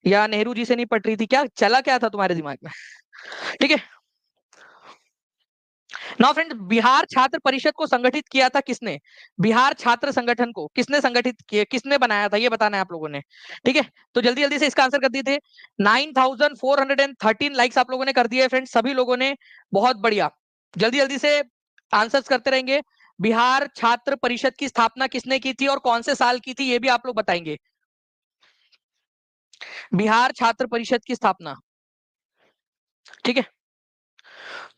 या नेहरू जी से नहीं पट रही थी क्या, चला क्या था तुम्हारे दिमाग में? ठीक है, नाउ फ्रेंड, बिहार छात्र परिषद को संगठित किया था किसने? बिहार छात्र संगठन को किसने संगठित किया, किसने बनाया था, ये बताना है आप लोगों ने। ठीक है, तो जल्दी जल्दी से इसका आंसर कर दिए थे। 9413 लाइक्स आप लोगों ने कर दिए फ्रेंड्स, सभी लोगों ने, बहुत बढ़िया। जल्दी जल्दी से आंसर्स करते रहेंगे। बिहार छात्र परिषद की स्थापना किसने की थी और कौन से साल की थी, ये भी आप लोग बताएंगे। बिहार छात्र परिषद की स्थापना, ठीक है,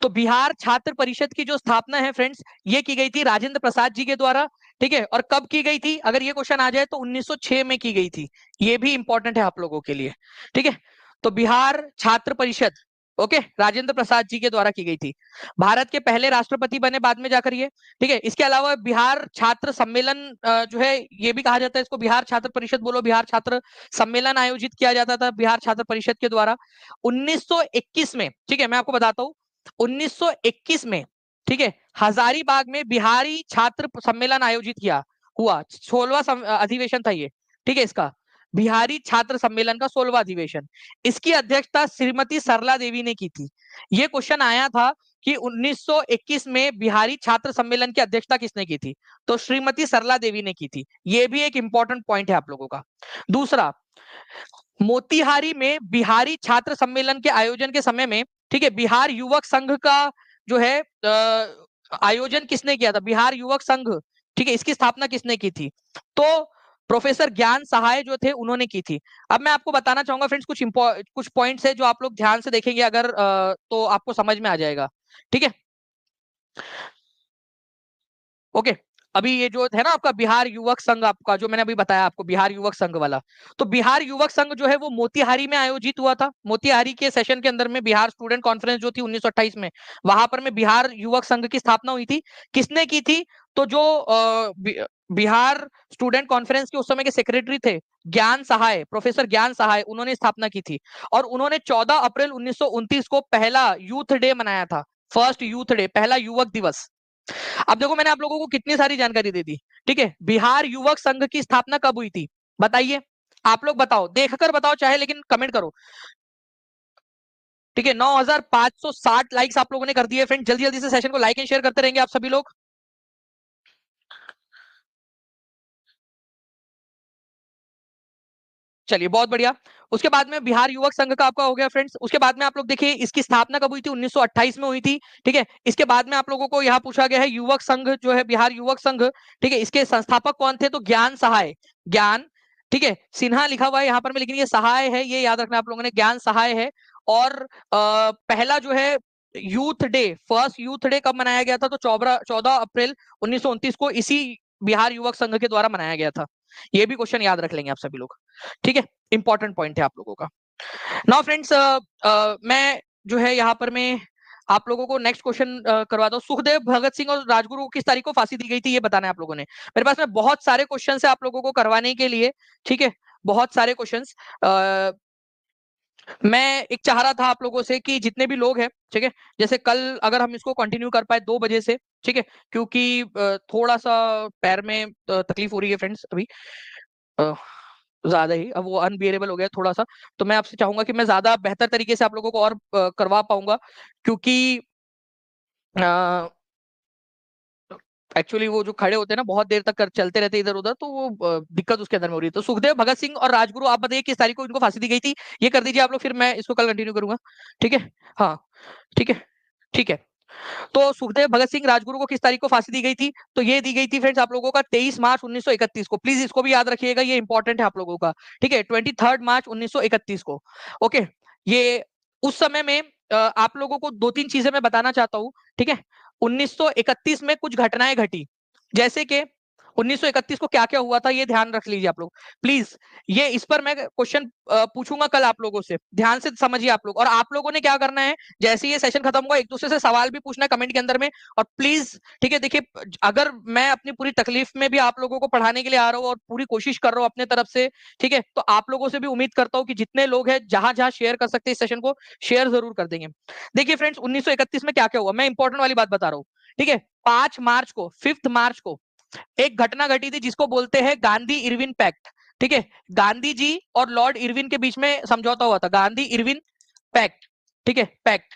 तो बिहार छात्र परिषद की जो स्थापना है फ्रेंड्स, ये की गई थी राजेंद्र प्रसाद जी के द्वारा। ठीक है, और कब की गई थी, अगर ये क्वेश्चन आ जाए तो 1906 में की गई थी। ये भी इंपॉर्टेंट है आप लोगों के लिए। ठीक है, तो बिहार छात्र परिषद, ओके, राजेंद्र प्रसाद जी के द्वारा की गई थी। भारत के पहले राष्ट्रपति बने बाद में जाकर ये। ठीक है, इसके अलावा बिहार छात्र सम्मेलन जो है, ये भी कहा जाता है इसको, बिहार छात्र परिषद बोलो, बिहार छात्र सम्मेलन आयोजित किया जाता था बिहार छात्र परिषद के द्वारा 1921 में। ठीक है, मैं आपको बताता हूँ, 1921 में, ठीक है, हजारीबाग में बिहारी छात्र सम्मेलन आयोजित किया हुआ, 16वां अधिवेशन था ये। ठीक है, इसका बिहारी छात्र सम्मेलन का 16वां अधिवेशन, इसकी अध्यक्षता श्रीमती सरला देवी ने की थी। ये क्वेश्चन आया था कि 1921 में बिहारी छात्र सम्मेलन की अध्यक्षता किसने की थी, तो श्रीमती सरला देवी ने की थी। ये भी एक इंपॉर्टेंट पॉइंट है आप लोगों का। दूसरा, मोतिहारी में बिहारी छात्र सम्मेलन के आयोजन के समय में, ठीक है, बिहार युवक संघ का जो है आयोजन किसने किया था, बिहार युवक संघ, ठीक है, इसकी स्थापना किसने की थी, तो प्रोफेसर ज्ञान सहाय जो थे उन्होंने की थी। अब मैं आपको बताना चाहूंगा फ्रेंड्स, कुछ पॉइंट्स है जो आप लोग ध्यान से देखेंगे अगर तो आपको समझ में आ जाएगा। ठीक है, ओके, अभी ये जो है ना आपका बिहार युवक संघ, आपका जो मैंने अभी बताया आपको बिहार युवक संघ वाला, तो बिहार युवक संघ जो है वो मोतिहारी में आयोजित हुआ था। मोतिहारी के सेशन के अंदर में बिहार स्टूडेंट कॉन्फ्रेंस जो थी 1928 में, वहां पर में बिहार युवक संघ की स्थापना हुई थी। किसने की थी, तो जो बिहार स्टूडेंट कॉन्फ्रेंस के उस समय के सेक्रेटरी थे, ज्ञान सहाय, प्रोफेसर ज्ञान सहाय, उन्होंने स्थापना की थी। और उन्होंने 14 अप्रैल 1929 को पहला यूथ डे मनाया था, फर्स्ट यूथ डे, पहला युवक दिवस। अब देखो मैंने आप लोगों को कितनी सारी जानकारी दे दी। ठीक है, बिहार युवक संघ की स्थापना कब हुई थी, बताइए, आप लोग बताओ, देखकर बताओ चाहे, लेकिन कमेंट करो। ठीक है, 9560 लाइक्स आप लोगों ने कर दिए फ्रेंड, जल्दी जल्दी से सेशन को लाइक एंड शेयर करते रहेंगे आप सभी लोग। चलिए बहुत बढ़िया। उसके बाद में बिहार युवक संघ का आपका हो गया फ्रेंड्स। उसके बाद में आप लोग देखिए इसकी स्थापना कब हुई थी, 1928 में हुई थी। ठीक है, इसके बाद में आप लोगों को यहाँ पूछा गया है युवक संघ जो है, बिहार युवक संघ, ठीक है, इसके संस्थापक कौन थे, तो ज्ञान सहाय, ज्ञान, ठीक है, सिन्हा लिखा हुआ है यहाँ पर में, लेकिन ये सहाय है, ये याद रखना आप लोगों ने, ज्ञान सहाय है। और पहला जो है youth day, first youth day कब मनाया गया था? तो 14 अप्रैल 1929 को इसी बिहार युवक संघ के द्वारा मनाया गया था। ये भी क्वेश्चन याद रख लेंगे आप सभी लोग, ठीक है, इंपॉर्टेंट पॉइंट है आप लोगों का। नाउ फ्रेंड्स, मैं जो है यहाँ पर मैं आप लोगों को नेक्स्ट क्वेश्चन करवाता हूँ। सुखदेव, भगत सिंह और राजगुरु को किस तारीख को फांसी दी गई थी, ये बताना है आप लोगों ने। मेरे पास में बहुत सारे क्वेश्चन है आप लोगों को करवाने के लिए, ठीक है, बहुत सारे क्वेश्चन। मैं एक चाह रहा था आप लोगों से कि जितने भी लोग हैं, ठीक है, जैसे कल अगर हम इसको कंटिन्यू कर पाए 2 बजे से, ठीक है, क्योंकि थोड़ा सा पैर में तकलीफ हो रही है फ्रेंड्स अभी, अ, ज्यादा ही, अब वो अनबियरेबल हो गया थोड़ा सा। तो मैं आपसे चाहूंगा कि मैं ज्यादा बेहतर तरीके से आप लोगों को और करवा पाऊंगा, क्योंकि एक्चुअली वो जो खड़े होते हैं ना बहुत देर तक चलते रहते इधर उधर, तो वो दिक्कत उसके अंदर में हो रही है। तो सुखदेव, भगत सिंह और राजगुरु, आप बताइए किस तारीख को इनको फांसी दी गई थी, ये कर दीजिए आप लोग, फिर मैं इसको कल कंटिन्यू करूंगा, ठीक है। हाँ, ठीक है, ठीक है। तो सुखदेव, भगत सिंह, राजगुरु को किस तारीख को फांसी दी गई थी? तो ये दी गई थी फ्रेंड्स आप लोगों का 23 मार्च 1931 को। प्लीज इसको भी याद रखिएगा, ये इंपॉर्टेंट है आप लोगों का, ठीक है, 23 मार्च 1931 को। ओके, ये उस समय में आप लोगों को 2-3 चीजें मैं बताना चाहता हूँ, ठीक है। 1931 में कुछ घटनाएं घटी, जैसे कि 1931 को क्या क्या हुआ था, ये ध्यान रख लीजिए आप लोग प्लीज। ये इस पर मैं क्वेश्चन पूछूंगा कल आप लोगों से, ध्यान से समझिए आप लोग। और आप लोगों ने क्या करना है, जैसे ये सेशन खत्म होगा एक दूसरे से सवाल भी पूछना है कमेंट के अंदर में। और प्लीज, ठीक है, देखिए, अगर मैं अपनी पूरी तकलीफ में भी आप लोगों को पढ़ाने के लिए आ रहा हूँ और पूरी कोशिश कर रहा हूँ अपने तरफ से, ठीक है, तो आप लोगों से भी उम्मीद करता हूँ कि जितने लोग हैं जहां जहां शेयर कर सकते हैं इस सेशन को, शेयर जरूर कर देंगे। देखिए फ्रेंड्स, 1931 में क्या क्या हुआ, मैं इंपॉर्टेंट वाली बात बता रहा हूँ, ठीक है। 5 मार्च को, 5 मार्च को एक घटना घटी थी जिसको बोलते हैं गांधी इरविन पैक्ट, ठीक है। गांधी जी और लॉर्ड इरविन के बीच में समझौता हुआ था, गांधी इरविन पैक्ट, ठीक है, pact,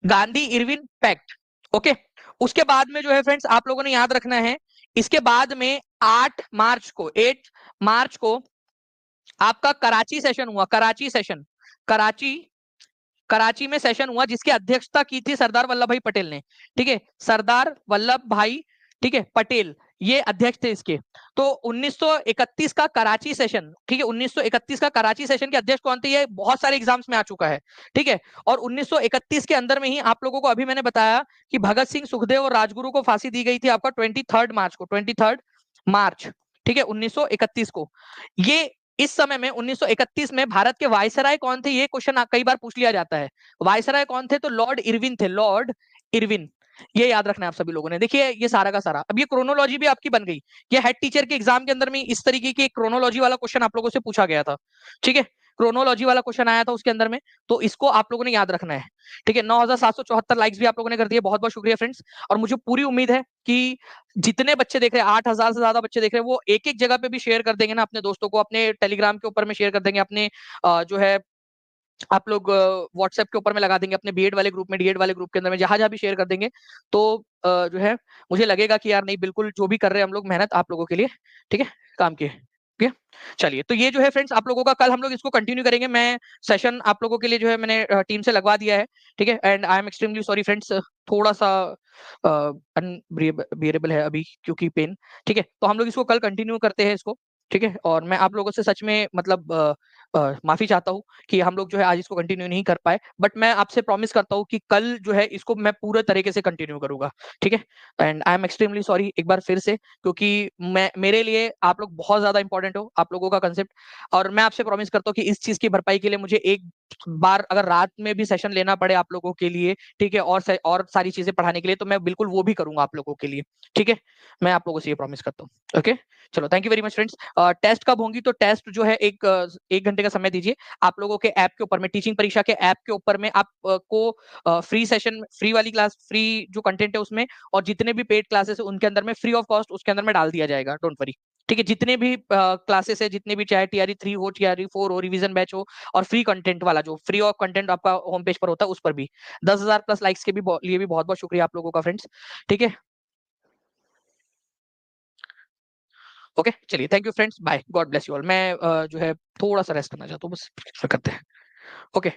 Gandhi Irwin pact. Okay, उसके बाद में जो है फ्रेंड्स आप लोगों ने याद रखना है, इसके बाद में 8 मार्च को आपका कराची सेशन हुआ, कराची सेशन, कराची, कराची में सेशन हुआ जिसकी अध्यक्षता की थी सरदार वल्लभ भाई पटेल ने, ठीक है, सरदार वल्लभ भाई, ठीक है, पटेल, ये अध्यक्ष थे इसके। तो 1931 का कराची सेशन, ठीक है, 1931 का कराची सेशन के अध्यक्ष कौन थे, ये बहुत सारे एग्जाम्स में आ चुका है, ठीक है। और 1931 के अंदर में ही आप लोगों को अभी मैंने बताया कि भगत सिंह, सुखदेव और राजगुरु को फांसी दी गई थी आपका 23 मार्च को, 23 मार्च, ठीक है, 1931 को। ये इस समय में 1931 में भारत के वायसराय कौन थे, ये क्वेश्चन कई बार पूछ लिया जाता है। वायसराय कौन थे, तो लॉर्ड इरविन थे, लॉर्ड इरविन, ये याद रखना है आप सभी लोगों ने। देखिए ये सारा का सारा, अब ये क्रोनोलॉजी भी आपकी बन गई। ये हेड टीचर के एग्जाम के अंदर में इस तरीके की क्रोनोलॉजी वाला क्वेश्चन आप लोगों से पूछा गया था, ठीक है, क्रोनोलॉजी वाला क्वेश्चन आया था उसके अंदर में, तो इसको आप लोगों ने याद रखना है, ठीक है। 9774 लाइक्स भी आप लोगों ने कर दिए, बहुत बहुत शुक्रिया फ्रेंड्स। और मुझे पूरी उम्मीद है कि जितने बच्चे देख रहे हैं, 8,000 से ज्यादा बच्चे देख रहे हैं, वो एक एक जगह पे भी शेयर कर देंगे ना अपने दोस्तों को, अपने टेलीग्राम के ऊपर में शेयर कर देंगे, अपने जो है आप लोग व्हाट्सएप के ऊपर में लगा देंगे, अपने बीएड वाले ग्रुप में, डीएड वाले ग्रुप के अंदर में, जहां जहां भी शेयर कर देंगे, तो जो है मुझे लगेगा कि यार नहीं, बिल्कुल जो भी कर रहे हैं हम लोग मेहनत आप लोगों के लिए, ठीक है, काम की, ठीक है। चलिए, तो ये जो है फ्रेंड्स आप लोगों का कल हम लोग इसको कंटिन्यू करेंगे। मैं सेशन आप लोगों के लिए जो है मैंने टीम से लगवा दिया है, ठीक है। And I am extremely sorry friends, थोड़ा सा अनबियरेबल है अभी क्योंकि पेन, ठीक है। तो हम लोग इसको कल कंटिन्यू करते हैं इसको, ठीक है। और मैं आप लोगों से सच में मतलब माफी चाहता हूँ कि हम लोग जो है आज इसको कंटिन्यू नहीं कर पाए, बट मैं आपसे प्रॉमिस करता हूँ कि कल जो है इसको मैं पूरे तरीके से कंटिन्यू करूंगा, ठीक है। And I am extremely sorry एक बार फिर से, क्योंकि मैं, मेरे लिए आप लोग बहुत ज्यादा इंपॉर्टेंट हो, आप लोगों का कंसेप्ट। और मैं आपसे प्रॉमिस करता हूँ कि इस चीज की भरपाई के लिए मुझे एक बार अगर रात में भी सेशन लेना पड़े आप लोगों के लिए, ठीक है, और सारी चीजें पढ़ाने के लिए, तो मैं बिल्कुल वो भी करूंगा आप लोगों के लिए, ठीक है। मैं आप लोगों से ये प्रॉमिस करता हूँ, ओके। चलो, thank you very much friends. Test कब होंगी, तो टेस्ट जो है एक घंटे का समय दीजिए आप लोगों के ऐप के ऊपर में, टीचिंग परीक्षा के ऐप के ऊपर में आप को फ्री सेशन, फ्री वाली क्लास, फ्री जो कंटेंट है उसमें, और जितने भी पेड क्लासेस है उनके अंदर में फ्री ऑफ कॉस्ट उसके अंदर में डाल दिया जाएगा, डोंट वरी, ठीक है। जितने भी क्लासेस है, जितने भी, चाहे टीआरई 3 हो, टीआरई 4 हो, रिवीजन बैच हो, और फ्री कंटेंट वाला जो फ्री ऑफ कंटेंट आपका होम पेज पर होता है उस पर भी 10,000 प्लस लाइक्स के भी लिए भी बहुत बहुत शुक्रिया आप लोगों का फ्रेंड्स, ठीक है। ओके, चलिए, thank you friends, bye, God bless you all. मैं जो है थोड़ा सा रेस्ट करना चाहता हूँ बस, करते हैं, ओके।